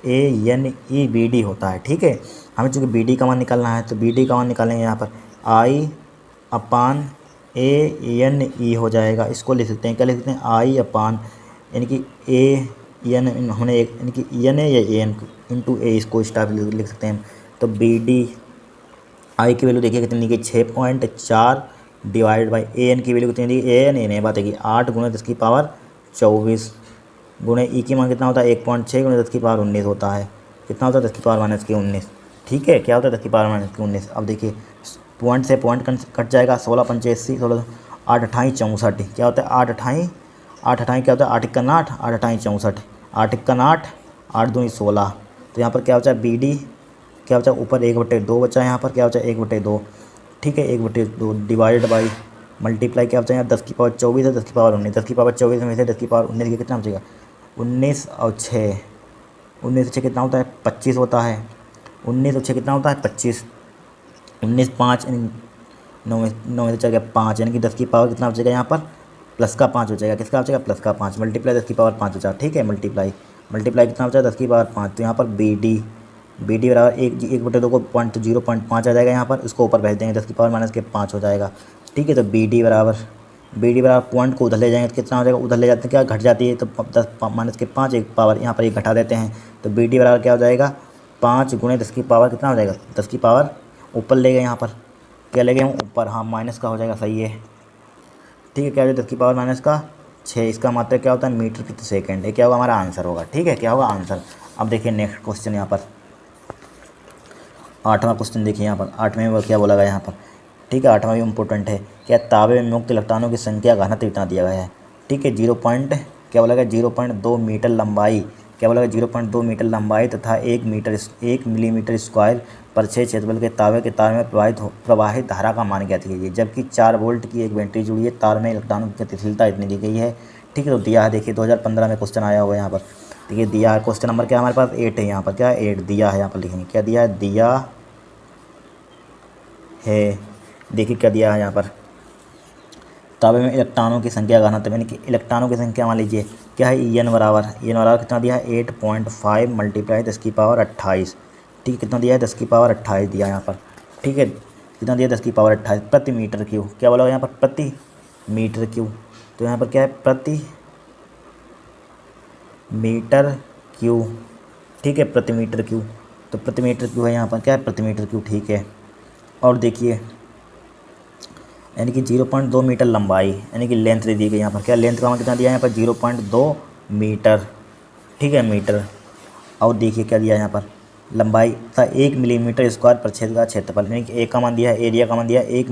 ANEBD होता है। ठीक है, हमें चूँकि BD का मान निकालना है तो BD का मान निकालेंगे यहाँ पर I/ANE हो जाएगा। इसको लिख सकते हैं, क्या लिख सकते हैं, I/ यानी कि AN हमने एक यानी कि ENA या AN × A, इसको स्टार लिख सकते हैं। तो BD आई की वैल्यू देखिए कितनी की 6.4 डिवाइड बाई AN की वैल्यू कितनी दी, AN बात है कि 8 × 10 की पावर 24 गुणे ई की मान कितना होता है 1.6 × 10 की पावर 19 होता है। कितना होता है 10 की पावर -19। ठीक है, क्या होता है 10 की पावर -19। अब देखिए पॉइंट से पॉइंट कट जाएगा, 16 × 5 = 80, 16 8 × 8 = 64। क्या होता है 8 × 8 क्या होता है 8 × 8 8 × 8 = 64, 8 × 8 8 × 2 = 16। तो यहाँ पर क्या बचा BD, क्या बचा ऊपर 1/2 बचा, यहाँ पर क्या बचा 1/2। ठीक है, 1/2 डिवाइड बाई मल्टीप्लाई क्या बचा यहाँ 10 की पावर 24 है 10 की पावर 19, 10 की पावर 24 में से 10 की पावर 19 के कितना बचेगा 19 और 6, 19 से 6 कितना होता है 25 होता है, 19 और 6 कितना होता है 25, 19 5 9 में से चल गया 5, यानी कि 10 की पावर कितना बचेगा यहाँ पर प्लस का 5 बचेगा। किसका बचेगा प्लस का 5, मल्टीप्लाई 10 की पावर 5 बचा। ठीक है, मल्टीप्लाई कितना बचा 10 की पावर 5। तो यहाँ पर BD बराबर 1/2 को 0.5 आ जाएगा यहाँ पर, इसको ऊपर भेज देंगे 10 की पावर -5 हो जाएगा। ठीक है, तो BD बराबर पॉइंट को उधर ले जाएंगे तो कितना हो जाएगा, उधर ले जाते हैं क्या घट जाती है तो 10 -5 एक पावर यहाँ पर एक घटा देते हैं। तो BD बराबर क्या हो जाएगा 5 × 10 की पावर कितना हो जाएगा 10 की पावर ऊपर ले गए यहाँ पर, क्या ले गए हम ऊपर, हाँ माइनस का हो जाएगा, सही है। ठीक है, क्या हो जाएगा 10 की पावर -6, इसका मतलब क्या होता है मीटर प्रति सेकेंड, ये क्या होगा हमारा आंसर होगा। ठीक है, क्या होगा आंसर। अब देखिए नेक्स्ट क्वेश्चन यहाँ पर 8वां क्वेश्चन देखिए यहाँ पर 8वें में क्या बोला गया यहाँ पर ठीक है, 8वां भी इम्पोर्टेंट है। क्या तावे में मुक्त इलेक्ट्रॉनों की संख्या का घनत्व इतना दिया गया है। ठीक है, 0 पॉइंट क्या बोला गया 0.2 मीटर लंबाई, क्या बोला गया 0.2 मीटर लंबाई तथा 1 मिलीमीटर स्क्वायर पर 6 क्षेत्रफल के तावे के तार में प्रवाहित धारा का मान ज्ञात कीजिए। जबकि 4 वोल्ट की एक बैटरी जुड़ी है, तार में इलेक्ट्रॉनों की गतिशीलता इतनी दी गई है। ठीक है, तो दिया है, देखिए 2015 में क्वेश्चन आया हुआ है यहाँ पर। देखिए दिया है, क्वेश्चन नंबर क्या हमारे पास 8 है, यहाँ पर क्या है 8 दिया है, यहाँ पर लिखेंगे क्या दिया है, दिया है। देखिए क्या दिया है यहाँ पर, तावे में इलेक्ट्रॉनों की संख्या का घनत्व, यानी कि इलेक्ट्रॉनों की संख्या मान लीजिए क्या है, एन बराबर कितना दिया है 8.5 मल्टीप्लाई 10⁻28। ठीक है, कितना दिया है 10⁻28 दिया है यहाँ पर। ठीक है, कितना दिया 10⁻28 प्रति मीटर क्यूब, क्या बोला यहाँ पर प्रति मीटर क्यूब, तो यहाँ पर क्या है प्रति मीटर क्यूब। ठीक है, प्रति मीटर क्यूब, तो प्रति मीटर क्यूब है यहाँ पर क्या है प्रति मीटर क्यूब। ठीक है, और देखिए यानी कि 0.2 मीटर लंबाई, यानी कि लेंथ दे दी गई यहाँ पर, क्या लेंथ का मान कितना दिया है यहाँ पर 0.2 मीटर। ठीक है मीटर, और देखिए क्या दिया है यहाँ पर लंबाई था 1 मिलीमीटर स्क्वायर पर क्षेत्र का क्षेत्रफल, यानी कि एक का मान दिया है, एरिया का मान दिया है 1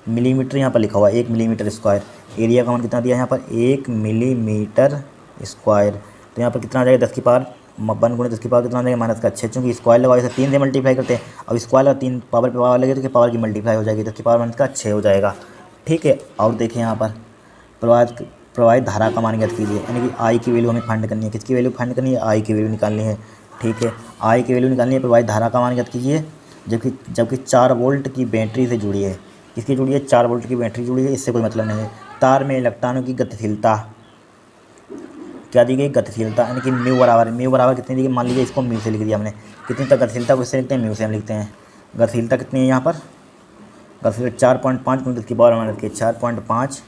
मिलीमीटर यहाँ पर लिखा हुआ है 1 मिलीमीटर स्क्वायर, एरिया का मान कितना दिया है यहाँ पर 1 मिलीमीटर स्क्वायर। तो यहाँ पर कितना आ जाएगा 10⁻1 गुणे 10⁻ कितना आ जाएगा -6, चूँकि स्क्वायर लगा इसे 3 से मल्टीप्लाई करते हैं, अब स्क्वायर का 3 पावर पे पावर लगे तो पावर की मल्टीप्लाई हो जाएगी, 10⁻6 हो जाएगा। ठीक है, और देखिए यहाँ पर प्रवाहित धारा का मान ज्ञात कीजिए, यानी कि आई की वैल्यू हमें फाइंड करनी है, किसकी वैल्यू फाइंड करनी है, आई की वैल्यू निकालनी है। ठीक है, आई की वैल्यू निकालनी है, प्रवाहित धारा का मान ज्ञात कीजिए। जबकि 4 वोल्ट की बैटरी से जुड़ी है, किसकी जुड़ी है 4 वोल्ट की बैटरी जुड़ी है, इससे कोई मतलब नहीं है। तार में इलेक्ट्रॉनों की गतिशीलता क्या दी गई, गतिशीलता, यानी कि म्यू बराबर कितनी दी गई, मान लीजिए इसको म्यू से लिख दिया हमने, कितनी तक गतिशीलता को इससे लिखते हैं म्यू से हम लिखते हैं। गतिशीलता कितनी है यहाँ पर, गतिशीलता 4.5 गुणे 10⁻⁻4.5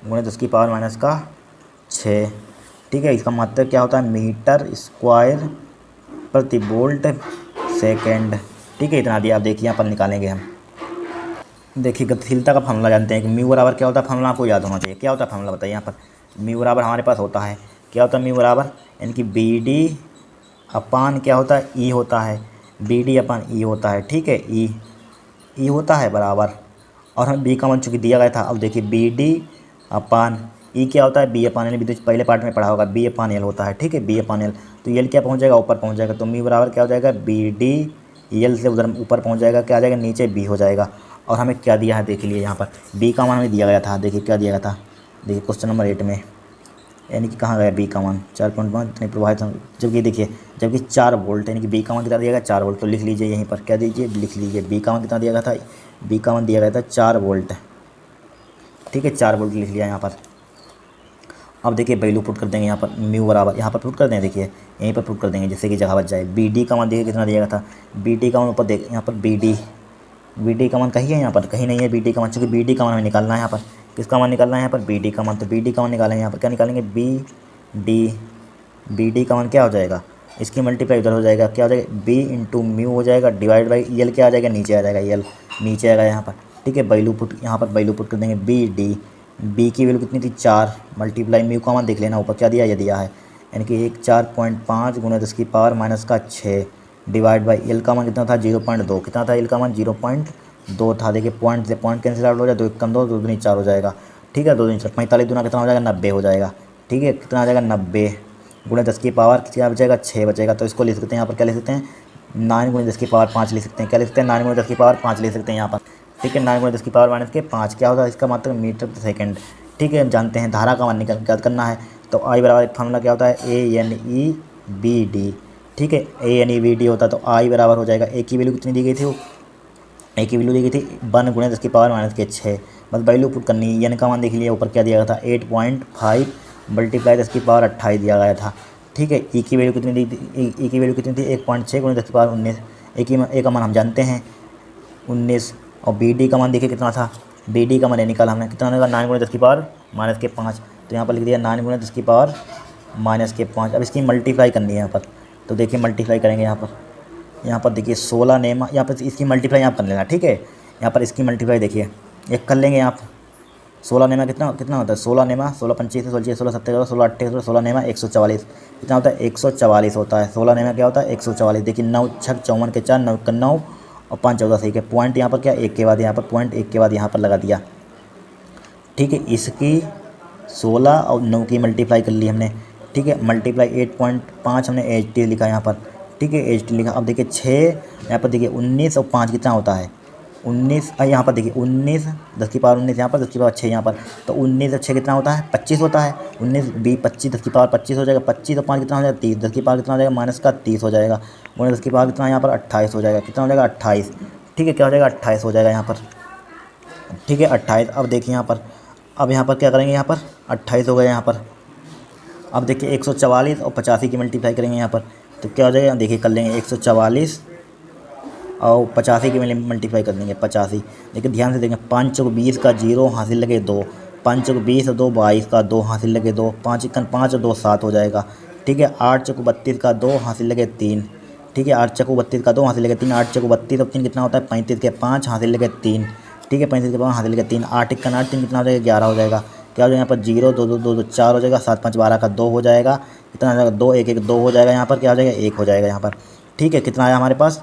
गुणे 10⁻⁻6। ठीक है, इसका मतलब क्या होता है मीटर स्क्वायर प्रति वोल्ट सेकेंड। ठीक है, इतना दिया, आप देखिए यहाँ पर निकालेंगे हम। देखिए गतिशीलता का फॉर्मूला जानते हैं कि म्यू बराबर क्या होता है, फॉर्मूला आपको याद होना चाहिए। क्या होता है फॉर्मूला बताइए, यहाँ पर म्यू बराबर हमारे पास होता है, क्या होता है म्यू बराबर, यानी कि बी डी अपान क्या होता है ई होता है, बी डी अपान ई होता है। ठीक है, ई होता है बराबर, और हमें बी का मान चूँकि दिया गया था, अब देखिए बी डी अपान ई क्या होता है, बी अपान एल, भी पहले पार्ट में पढ़ा होगा, बी अपान एल होता है। ठीक है, बी अपान एल, तो एल क्या पहुँच जाएगा ऊपर पहुँच जाएगा, तो म्यू बराबर क्या हो जाएगा बी डी एल से उधर ऊपर पहुँच जाएगा, क्या आ जाएगा नीचे बी हो जाएगा। और हमें क्या दिया है देख लिए यहाँ पर, बी का मान हमें दिया गया था, देखिए क्या दिया गया था, देखिए क्वेश्चन नंबर 8 में, यानी कि कहाँ गया बी का मान 4.5 इतने प्रवाहित, जबकि देखिए जबकि 4 वोल्ट, यानी कि बी का मान कितना दिया गया 4 वोल्ट, तो लिख लीजिए यहीं पर क्या दीजिए लिख लीजिए बी का मान कितना दिया गया था, बी का मान दिया गया था 4 वोल्ट। ठीक है, 4 वोल्ट लिख लिया यहाँ पर। अब देखिए वैल्यू पुट कर देंगे यहाँ पर, म्यू बराबर यहाँ पर पुट कर देंगे, देखिए यहीं पर पुट कर देंगे जिससे कि जगह बच जाए। बी डी का मान देखिए कितना दिया गया था, बी डी का मान ऊपर देख, यहाँ पर बी डी का मान कहीं है, यहाँ पर कहीं नहीं है बी डी का मान, चूँकि बी डी का मान हमें निकालना है, यहाँ पर किसका मान निकालना है, यहाँ पर बी डी का मान, तो बी डी का मान निकालेंगे, यहाँ पर क्या निकालेंगे बी डी का मान क्या हो जाएगा, इसकी मल्टीप्लाई उधर हो जाएगा, क्या हो जाएगा बी इंटू म्यू हो जाएगा, डिवाइड बाई यल क्या आ जाएगा नीचे आ जाएगा, यल नीचे आएगा यहाँ पर। ठीक है, वैल्यू पुट यहाँ पर वैल्यू पुट कर देंगे, बी की वैल्यू कितनी थी 4 मल्टीप्लाई म्यू का मान देख लेना ऊपर क्या दिया, ये दिया है, यानी कि 4.5 गुणे 10⁻⁻6 डिवाइड बाई एल का मान कितना था 0.2, कितना था एल का मान 0.2 था। देखिए पॉइंट से पॉइंट कैंसिल आउट हो जाए, 2 1 2 2 दूनी 4 हो जाएगा। ठीक है, 2 दूनी 4 45 दूना कितना हो जाएगा 90 हो जाएगा। ठीक है, कितना आ जाएगा 90 गुणे 10 की पावर क्या बचेगा 6 बचेगा, तो इसको लिख सकते हैं यहाँ पर क्या लिख सकते हैं 9 गुणे 10⁻5 लिख सकते हैं, क्या लिख सकते हैं 9 गुणे 10⁻5 लिख सकते हैं यहाँ पर। ठीक है, 9 गुणे 10⁻⁻5 क्या होता है, इसका मतलब मीटर प्रति सेकंड। ठीक है, हम जानते हैं धारा का मान ज्ञात करना है, तो आई बराबर फार्मूला क्या होता है ANEBD। ठीक है, ANEBD होता है, तो आई बराबर हो जाएगा, ए की वैल्यू कितनी दी गई थी, ए की वैल्यू दी गई थी 1 गुणे 10⁻⁻6, बस वैल्यू पुट करनी है। एन का मान देख लिया ऊपर क्या दिया गया था 8.5 मल्टीप्लाई 10⁻28 दिया गया था। ठीक है, ई की वैल्यू कितनी दी थी, ई की वैल्यू कितनी थी 1.6 गुणे 10⁻19, ए का मान हम जानते हैं 19, और बी डी का मान देखिए कितना था, बी डी का मान निकाला हमने कितना होगा 9 गुणे 10⁻⁻5, तो यहाँ पर लिख दिया 9 गुणे 10⁻⁻5। अब इसकी मल्टीप्लाई करनी है यहाँ पर, तो देखिए मल्टीप्लाई करेंगे यहाँ पर देखिए 16 नेमा, यहाँ पर इसकी मल्टीप्लाई यहाँ कर लेना। ठीक है, यहाँ पर इसकी मल्टीप्लाई देखिए एक कर लेंगे यहाँ पर, 16 नेमा कितना होता है 16 नेमा 16 25 16 16 17 16 28 16 नेमा 144 कितना होता है 144 होता है। 16 नेमा क्या होता है 144। देखिए 9 6 54 के 4 9 9 और 5 14 सही के पॉइंट यहाँ पर क्या एक के बाद यहाँ पर पॉइंट एक के बाद यहाँ पर लगा दिया। ठीक है, इसकी 16 और 9 की मल्टीप्लाई कर ली हमने। ठीक है, मल्टीप्लाई 8.5 हमने एच टी लिखा यहाँ पर। ठीक है, एच टी लिखा। अब देखिए 6 यहाँ पर देखिए 19 और 5 कितना होता है 19। यहाँ पर देखिए 19 10 की पावर 19 यहाँ पर 10 की पावर 6 यहाँ पर, तो 19 और 6 कितना होता है 25 होता है। 19 20 25 10 की पावर 25 हो जाएगा। 25 और 5 कितना हो जाएगा 30। 10 की पावर कितना हो जाएगा माइनस का 30 हो जाएगा। 10 की पावर कितना यहाँ पर 28 हो जाएगा। कितना हो जाएगा 28। ठीक है, क्या हो जाएगा 28 हो जाएगा यहाँ पर। ठीक है 28। अब देखिए यहाँ पर, अब यहाँ पर क्या करेंगे, यहाँ पर 28 हो गया यहाँ पर। अब देखिए 144 और 85 की मल्टीप्लाई करेंगे यहाँ पर, तो क्या हो जाएगा देखिए कर लेंगे 144 और 85 की मल्टीप्लाई कर देंगे 85। देखिए ध्यान से देखें 5 चौक 20 का 0 हासिल लगे 2, 5 चौक 20 और 2 22 का 2 हासिल लगे 2, 5 1 5 और 2 7 हो जाएगा। ठीक है, 8 चौक 32 का 2 हासिल लगे 3। ठीक है, 8 चौक 32 का 2 हासिल लगे 3, 8 चौक 32 और 3 कितना होता है 35 के 5 हासिल लगे 3। ठीक है, 35 के 5 हासिल लगे 3, 8 1 8 3 कितना हो जाएगा 11 हो जाएगा। क्या हो जाएगा यहाँ पर 0 2 2 2 2 4 हो जाएगा, 7 5 12 का 2 हो जाएगा। कितना हो जाएगा 2 1 1 2 हो जाएगा यहाँ पर, क्या हो जाएगा 1 हो जाएगा यहाँ पर। ठीक है, कितना आया हमारे पास,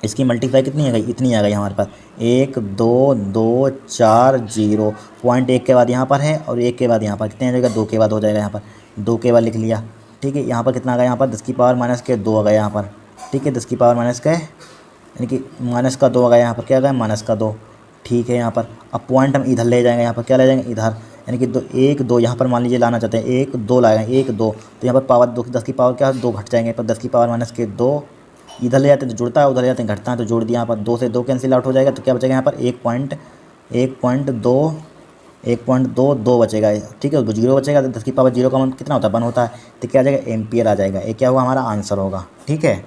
इसकी मल्टीप्लाई कितनी आ गई, इतनी आ गई हमारे पास 1 2 2 4 0। पॉइंट 1 के बाद यहाँ पर है और 1 के बाद यहाँ पर कितने आ जाएगा 2 के बाद हो जाएगा यहाँ पर, 2 के बाद लिख लिया। ठीक है, यहाँ पर कितना आ गया यहाँ पर 10 की पावर माइनस के 2 आ गया यहाँ पर। ठीक है, 10 की पावर माइनस का यानी कि माइनस का 2 आ गया यहाँ पर, क्या आ गया माइनस का 2। ठीक है, यहाँ पर अब पॉइंट हम इधर ले जाएंगे, यहाँ पर क्या ले जाएंगे इधर, यानी कि 2 1 2 यहाँ पर मान लीजिए लाना चाहते हैं 1 2 लाएंगे 1 2, तो यहाँ पर पावर 2 10 की पावर क्या 2 घट जाएंगे, पर 10 की पावर माइनस के 2 इधर ले जाते हैं तो जुड़ता है, उधर ले जाते हैं घटता है तो जोड़ दिया। यहाँ पर 2 से 2 कैंसिल आउट हो जाएगा, तो क्या बचेगा यहाँ पर 1.2 बचेगा। ठीक है, 0 बचेगा, तो 10 की पावर 0 का मान कितना होता है 1 होता है, तो क्या आ जाएगा एम्पियर आ जाएगा। ये क्या हुआ हमारा आंसर होगा। ठीक है,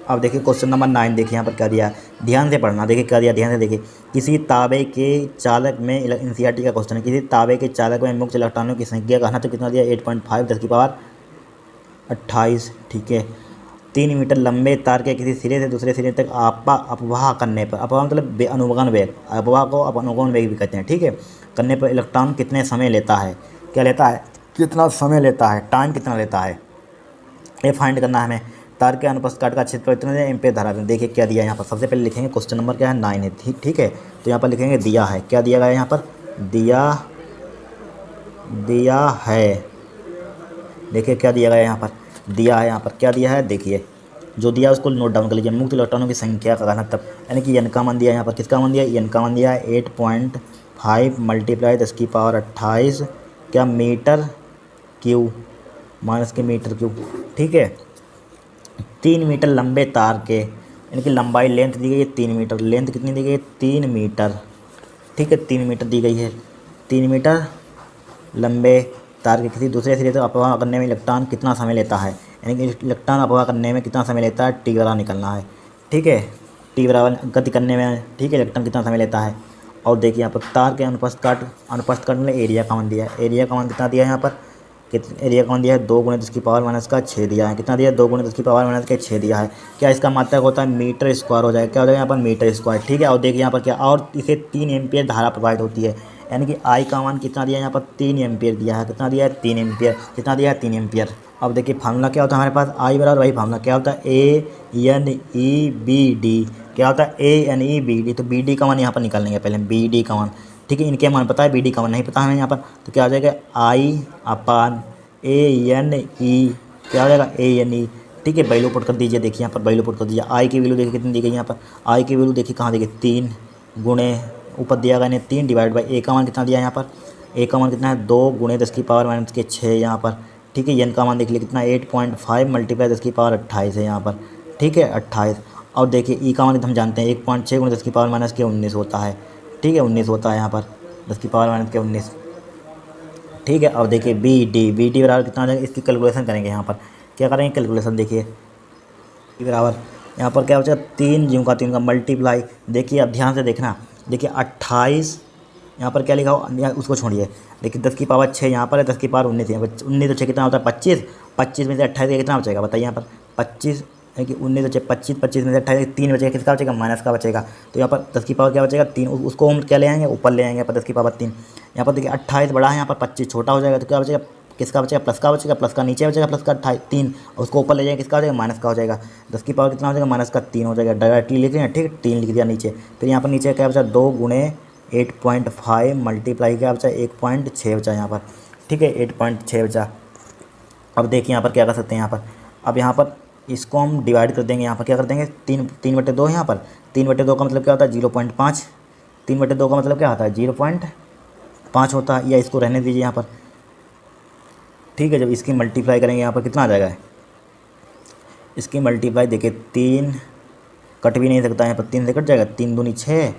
अब देखिए क्वेश्चन नंबर 9 देखिए यहाँ पर क्या दिया, ध्यान से पढ़ना। देखिए क्या दिया, ध्यान से देखिए, किसी ताबे के चालक में एनसीईआरटी का क्वेश्चन है, किसी ताबे के चालक में मुक्त इलेक्ट्रॉनों की संख्या का घनत्व कितना दिया 8.5 10 की पावर 28। ठीक है, 3 मीटर लंबे तार के किसी सिरे से दूसरे सिरे तक अपवाह करने पर, अपवाह मतलब अनुगमन वेग, अपवाह को अनुगमन वेग भी कहते हैं। ठीक है, करने पर इलेक्ट्रॉन कितने समय लेता है, क्या लेता है कितना समय लेता है, टाइम कितना लेता है, ये फाइंड करना है हमें। तार के अनुप्रस्थ काट का क्षेत्रफल इतना एम्पीयर धारा में। देखिए क्या दिया यहाँ पर, सबसे पहले लिखेंगे क्वेश्चन नंबर क्या है 9 है। ठीक है, तो यहाँ पर लिखेंगे दिया है, क्या दिया गया यहाँ पर दिया है। देखिए क्या दिया गया यहाँ पर, दिया है यहाँ पर क्या दिया है, देखिए जो दिया है उसको नोट डाउन कर लीजिए। मुक्त इलेक्ट्रॉनों की संख्या का घनत्व यानी कि एन का मान दिया है यहाँ पर, किसका मान दिया है एन का मान दिया है 8.5 मल्टीप्लाई 10 की पावर 28 क्या मीटर क्यूब माइनस के मीटर क्यूब। ठीक है, 3 मीटर लंबे तार के यानी कि लंबाई लेंथ दी गई है 3 मीटर, लेंथ कितनी दी गई है 3 मीटर। ठीक है, 3 मीटर दी गई है, 3 मीटर लंबे तार के किसी दूसरे सिरे तक अपवाह करने में इलेक्ट्रॉन कितना समय लेता है, यानी कि इलेक्ट्रॉन अपवाह करने में कितना समय लेता है, टी बराबर निकलना है। ठीक है, टी बराबर गति करने में, ठीक है, इलेक्ट्रॉन कितना समय लेता है। और देखिए यहाँ पर तार के अनुप्रस्थ काट मतलब एरिया का मान दिया है, एरिया का मान कितना दिया है यहाँ पर, एरिया का मान दिया है 2 × 10 की पावर माइनस का 6 दिया है। कितना दिया है 2 × 10 की पावर माइनस का 6 दिया है। क्या इसका मात्रक होता है मीटर स्क्वायर हो जाएगा, क्या हो जाएगा यहाँ पर मीटर स्क्वायर। ठीक है, और देखिए यहाँ पर क्या, और इसे 3 एम्पियर धारा प्रवाहित होती है, यानी कि आई का मान कितना दिया है यहाँ पर 3 एम्पियर दिया है। कितना दिया है 3 एम्पियर, कितना दिया है 3 एम्पियर। अब देखिए फार्मूला क्या होता है हमारे पास, आई बराबर वही फार्मूला क्या होता है ANEBD, क्या होता है ANEBD। तो BD का मान यहाँ पर निकाल लेंगे पहले, BD का मान। ठीक है, इनके मान पता है, BD का मान नहीं पता हमें यहाँ पर, तो क्या आ जाएगा I/ANE, क्या हो जाएगा ANE। ठीक है, वैल्यू पुट कर दीजिए, देखिए यहाँ पर वैल्यू पुट कर दीजिए। आई की वैल्यू देखिए कितनी दी गई यहाँ पर, आई की वैल्यू देखिए कहाँ दी गई 3 गुणे ऊपर दिया गया 3 डिवाइड बाई ए का मान कितना दिया है यहाँ पर, ए का मान कितना है 2 × 10 की पावर माइनस के 6 यहाँ पर। ठीक है, एन का मान देख लिया कितना 8.5 मल्टीप्लाई 10 की पावर 28 है यहाँ पर। ठीक है 28। और देखिए ई का मान हम जानते हैं 1.6 × 10 की पावर माइनस के 19 होता है। ठीक है, 19 होता है यहाँ पर 10 की पावर माइनस के 19। ठीक है, अब देखिए BD बराबर कितना आ जाएगा, इसकी कैलकुलेशन करेंगे यहाँ पर, क्या करेंगे कैलकुलेशन। देखिए बराबर यहाँ पर क्या हो जाएगा 3 जीव का 3 का मल्टीप्लाई, देखिए अब ध्यान से देखना, देखिए 28 यहाँ पर क्या लिखा हो उसको छोड़िए, देखिए 10 की पावर 6 यहाँ पर है, 10 की पावर 19 है, 19 तो 6 कितना होता है 25, 25 में से 28 का कितना बचेगा बताइए यहाँ पर 25 है कि 19 तो 25, 25 में से 28 3 बचेगा, किसका बचेगा माइनस का बचेगा। तो यहाँ पर 10 की पावर क्या बचेगा 3, उसको हम क्या ले आएंगे ऊपर ले आएंगे, पर 10 की पावर 3। यहाँ पर देखिए 28 बड़ा है, यहाँ पर 25 छोटा हो जाएगा, तो क्या बचेगा किसका बचेगा, प्लस का बचेगा, प्लस का नीचे बचेगा प्लस का 3, उसको ऊपर ले जाएंगे किसका हो जाएगा, माइनस का हो जाएगा। 10 की पावर कितना हो जाएगा, माइनस का 3 हो जाएगा। डायरेक्टली लिख लें, ठीक है, 3 लिख दिया नीचे। फिर यहाँ पर नीचे क्या बचा, 2 गुणे 8.5 मल्टीप्लाई क्या बचा, 1.6 बचा यहाँ पर, ठीक है, 8.6 बचा। अब देखिए यहाँ पर क्या कर सकते हैं, यहाँ पर अब यहाँ पर इसको हम डिवाइड कर देंगे। यहाँ पर क्या कर देंगे, 3/2 यहाँ पर 3/2 का मतलब क्या होता है 0.5, 3/2 का मतलब क्या होता है 0.5 होता है, या इसको रहने दीजिए यहाँ पर, ठीक है। जब इसकी मल्टीप्लाई करेंगे यहाँ पर कितना आ जाएगा, इसकी मल्टीप्लाई देखिए 3 कट भी नहीं सकता, यहाँ पर 3 से कट जाएगा, 3 दूनी 6,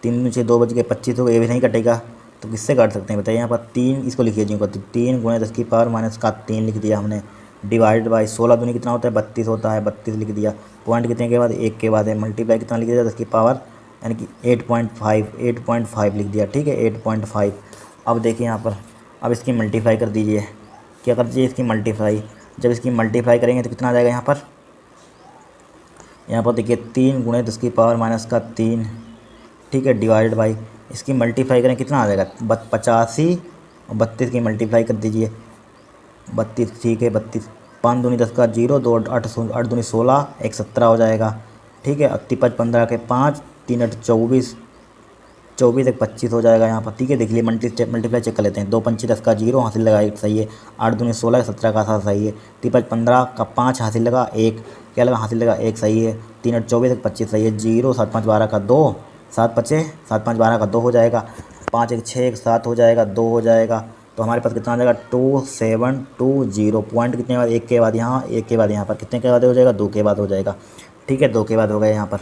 3 दूनी 6, 2 बज गए 25 हो गए, ये भी नहीं कटेगा, तो किससे काट सकते हैं बताइए। यहाँ पर 3 इसको लिखिए जी, 3 गुणे 10 की पावर माइनस का 3 लिख दिया हमने, डिवाइड बाई 16 दूनी कितना होता है 32 होता है, 32 लिख दिया। पॉइंट कितने के बाद, 1 के बाद है, मल्टीप्लाई कितना लिख दिया 10 की पावर यानी कि 8.5 लिख दिया, ठीक है, 8.5। अब देखिए यहाँ पर, अब इसकी मल्टीप्लाई कर दीजिए, क्या कर दीजिए इसकी मल्टीप्लाई। जब इसकी मल्टीप्लाई करेंगे तो कितना आ जाएगा यहाँ पर देखिए 3 गुणे 10 की पावर माइनस का 3, ठीक है, डिवाइड बाई इसकी मल्टीप्लाई करें कितना आ जाएगा 85 और 32 की मल्टीप्लाई कर दीजिए 32, ठीक है, 32, 5 दूनी 10 का 0, 2 8 8 दूनी 16, 1 17 हो जाएगा, ठीक है। 35 15 के 5, 3 8 24, 24 1 25 हो जाएगा यहाँ पर, ठीक है। देख लिए मल्टीप्लाई चेक कर लेते हैं, 2 5 10 का 0 हासिल लगा 1 सही है, 8 दूनी 16 17 का 7 सही है, 35 15 का 5 हासिल लगा 1, क्या लगा हासिल लगा 1 सही है, 3 8 24 1 25 सही है, 0 7 5 12 का 2, 7 5 7 5 12 का 2 हो जाएगा, 5 1 6 1 7 हो जाएगा, 2 हो जाएगा। तो हमारे पास कितना आ जाएगा 2720। पॉइंट कितने के बाद, 1 के बाद यहाँ, 1 के बाद यहाँ पर, कितने के बाद हो जाएगा 2 के बाद हो जाएगा, ठीक है, 2 के बाद हो गया यहाँ पर।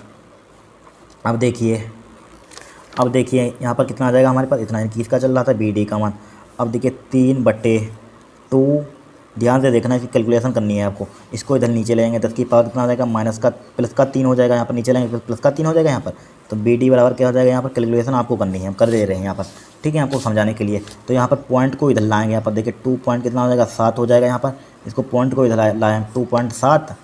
अब देखिए यहाँ पर कितना आ जाएगा हमारे पास, इतना किसका चल रहा था बी डी का मान। अब देखिए 3/2, ध्यान से देखना, इसकी कैलकुलेशन करनी है आपको। इसको इधर नीचे लेंगे, 10 की पावर कितना आ जाएगा माइनस का प्लस का 3 हो जाएगा, यहाँ पर नीचे लेंगे प्लस का 3 हो जाएगा यहाँ पर। तो बी डी बराबर क्या हो जाएगा, यहाँ पर कैलकुलेशन आपको करनी है, हम कर दे रहे हैं यहाँ पर, ठीक है, आपको समझाने के लिए। तो यहाँ पर पॉइंट को इधर लाएंगे, यहाँ पर देखिए 2 पॉइंट कितना हो जाएगा 7 हो जाएगा यहाँ पर, इसको पॉइंट को इधर लाएँ 2.7,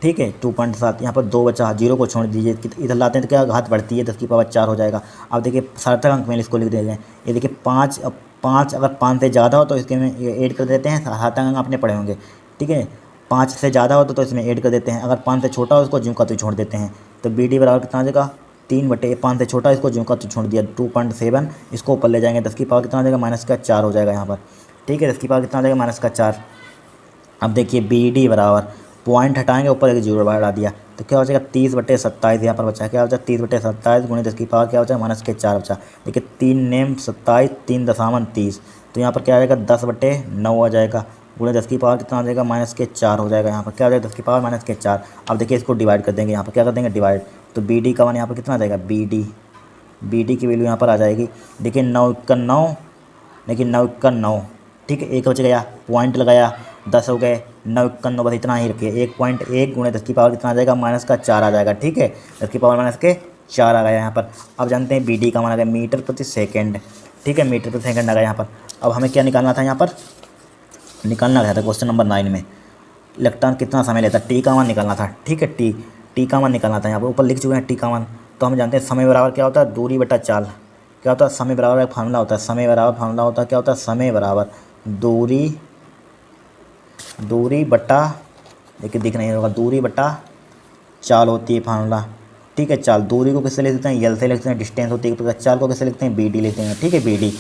ठीक है, 2.7। यहाँ पर 2 बचा, 0 को छोड़ दीजिए, इधर लाते हैं तो क्या घात बढ़ती है, 10 की पावर 4 हो जाएगा। अब देखिए सार्थक अंक में इसको लिख देते हैं, ये देखिए 5, अब 5 अगर 5 से ज़्यादा हो तो इसके में ये ऐड कर देते हैं, सार्थक अंक आपने पढ़े होंगे, ठीक है। 5 से ज़्यादा हो तो इसमें ऐड कर देते हैं, अगर 5 से छोटा हो उसको ज्यों का त्यों छोड़ देते हैं। तो बी डी बराबर कितना आ जाएगा 3/5 से छोटा, इसको ज्यों का त्यों छोड़ दिया 2.7, इसको ऊपर ले जाएंगे, 10 की पावर कितना आ जाएगा माइनस का 4 हो जाएगा यहाँ पर, ठीक है, 10 की पावर कितना आ जाएगा माइनस का 4। अब देखिए बी डी बराबर, पॉइंट हटाएंगे ऊपर एक 0 बढ़ा दिया, तो क्या हो जाएगा 30/27 यहाँ पर बचा, क्या हो जाएगा 30/27 गुणे 10 की पावर क्या हो जाएगा माइनस के 4 बचा। देखिए 3 नेम 27, 3 दशामन 30, तो यहाँ पर क्या आ जाएगा 10/9 आ जाएगा, गुणे 10 की पावर कितना आ जाएगा माइनस के 4 हो जाएगा, यहाँ पर क्या हो जाएगा 10 की पावर माइनस के 4। अब देखिए इसको डिवाइड कर देंगे, यहाँ पर क्या कर देंगे डिवाइड, तो बी डी का मान यहाँ पर कितना आ जाएगा, बी डी की वैल्यू यहाँ पर आ जाएगी, देखिए 9 1 9, देखिए 9 1 9, ठीक है, एक बच गया, पॉइंट लगाया 10 हो गए, 9 1 9, बस इतना ही रखिए, 1.1 गुणे 10 की पावर कितना आ जाएगा माइनस का 4 आ जाएगा, ठीक है, 10 की पावर माइनस के 4 आ गया यहाँ पर। अब जानते हैं बी डी का मान आ गया मीटर प्रति सेकेंड, ठीक है, मीटर प्रति सेकेंड आ गया यहाँ पर। अब हमें क्या निकालना था, यहाँ पर निकालना गया था क्वेश्चन नंबर 9 में, इलेक्ट्रॉन कितना समय लेता है, टी का मान निकालना था, ठीक है, टी का मान निकालना था, यहाँ पर ऊपर लिख चुके हैं टी का मान। तो हम जानते हैं समय बराबर क्या होता है, दूरी बटा चाल, क्या होता है समय बराबर एक फार्मूला होता है, समय बराबर फार्मूला होता है क्या होता है, समय बराबर दूरी बटा, देखिए दिख नहीं होगा, दूरी बटा चाल होती है फार्मूला, ठीक है। चाल, दूरी को किससे लिखते हैं, यल से लिखते हैं, डिस्टेंस होती है, तो चाल को किससे लिखते हैं बी डी लिखते हैं, ठीक है, बी डी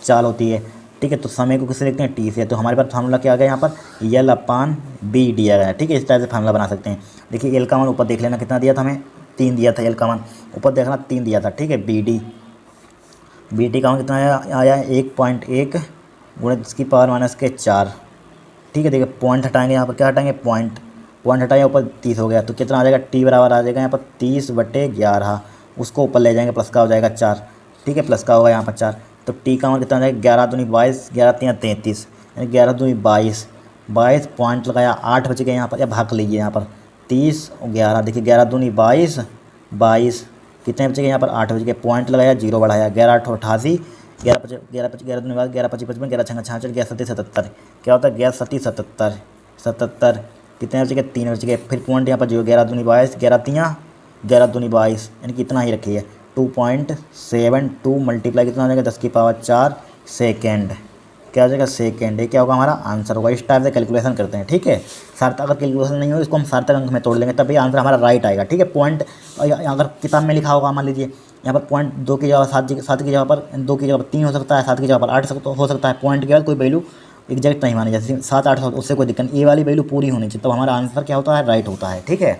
चाल होती है, ठीक है। तो समय को किससे लिखते हैं टी से, तो हमारे पास फार्मूला क्या आ गया यहाँ पर L/B दिया गया है, ठीक है, इस तरह से फार्मूला बना सकते हैं। देखिए एल का मान ऊपर देख लेना कितना दिया था हमें, 3 दिया था, एल का मान ऊपर देखना 3 दिया था, ठीक है। बी डी का मान कितना आया 1.1 गुणे 10 की पावर माइनस के 4, ठीक है। देखिए पॉइंट हटाएंगे, यहाँ पर क्या हटाएंगे पॉइंट हटाएंगे, ऊपर 30 हो गया, तो कितना आ जाएगा टी बराबर आ जाएगा यहाँ पर 30/11, उसको ऊपर ले जाएंगे प्लस का हो जाएगा 4, ठीक है, प्लस का होगा यहाँ पर 4। तो टी का मान कितना आ जाएगा 11 दूनी 22, 11 3 33, यानी 11 दूनी 22, पॉइंट लगाया 8 बच गए यहाँ पर, या भाग लीजिए यहाँ पर 30 और 11, देखिए 11 दूनी 22, कितने बचे गए यहाँ पर 8 बच गए, पॉइंट लगाया 0 बढ़ाया, 11 8 88, 11 दूनी 22, 11 25 55, 11 6 66, 11 7 77, क्या होता है 11 7 77, कितने बच गए 3 बच गए, फिर पॉइंट यहाँ पर 0, 11 दूनी 22, 11 दूनी 22, यानी कितना ही रखिए 2.72 मल्टीप्लाई कितना हो जाएगा 10 की पावर 4 सेकेंड, क्या हो जाएगा सेकेंड, ये क्या होगा हमारा आंसर होगा। इस टाइप से कैलकुलेशन करते हैं, ठीक है। सार्थक अगर कैलकुलेशन नहीं हो इसको हम सार्थक अंक में तोड़ लेंगे तभी आंसर हमारा राइट आएगा, ठीक है। पॉइंट अगर किताब में लिखा होगा मान लीजिए यहाँ पर पॉइंट 2 की जगह 7 की जगह पर 2 की जगह पर 3 हो सकता है, 7 की जगह पर 8 हो सकता है। पॉइंट के बाद कोई वैल्यू एग्जैक्ट नहीं मानी, जैसे 7 8 उससे कोई दिक्कत नहीं, ये वाली वैल्यू पूरी होनी चाहिए तब हमारा आंसर क्या होता है राइट होता है, ठीक है।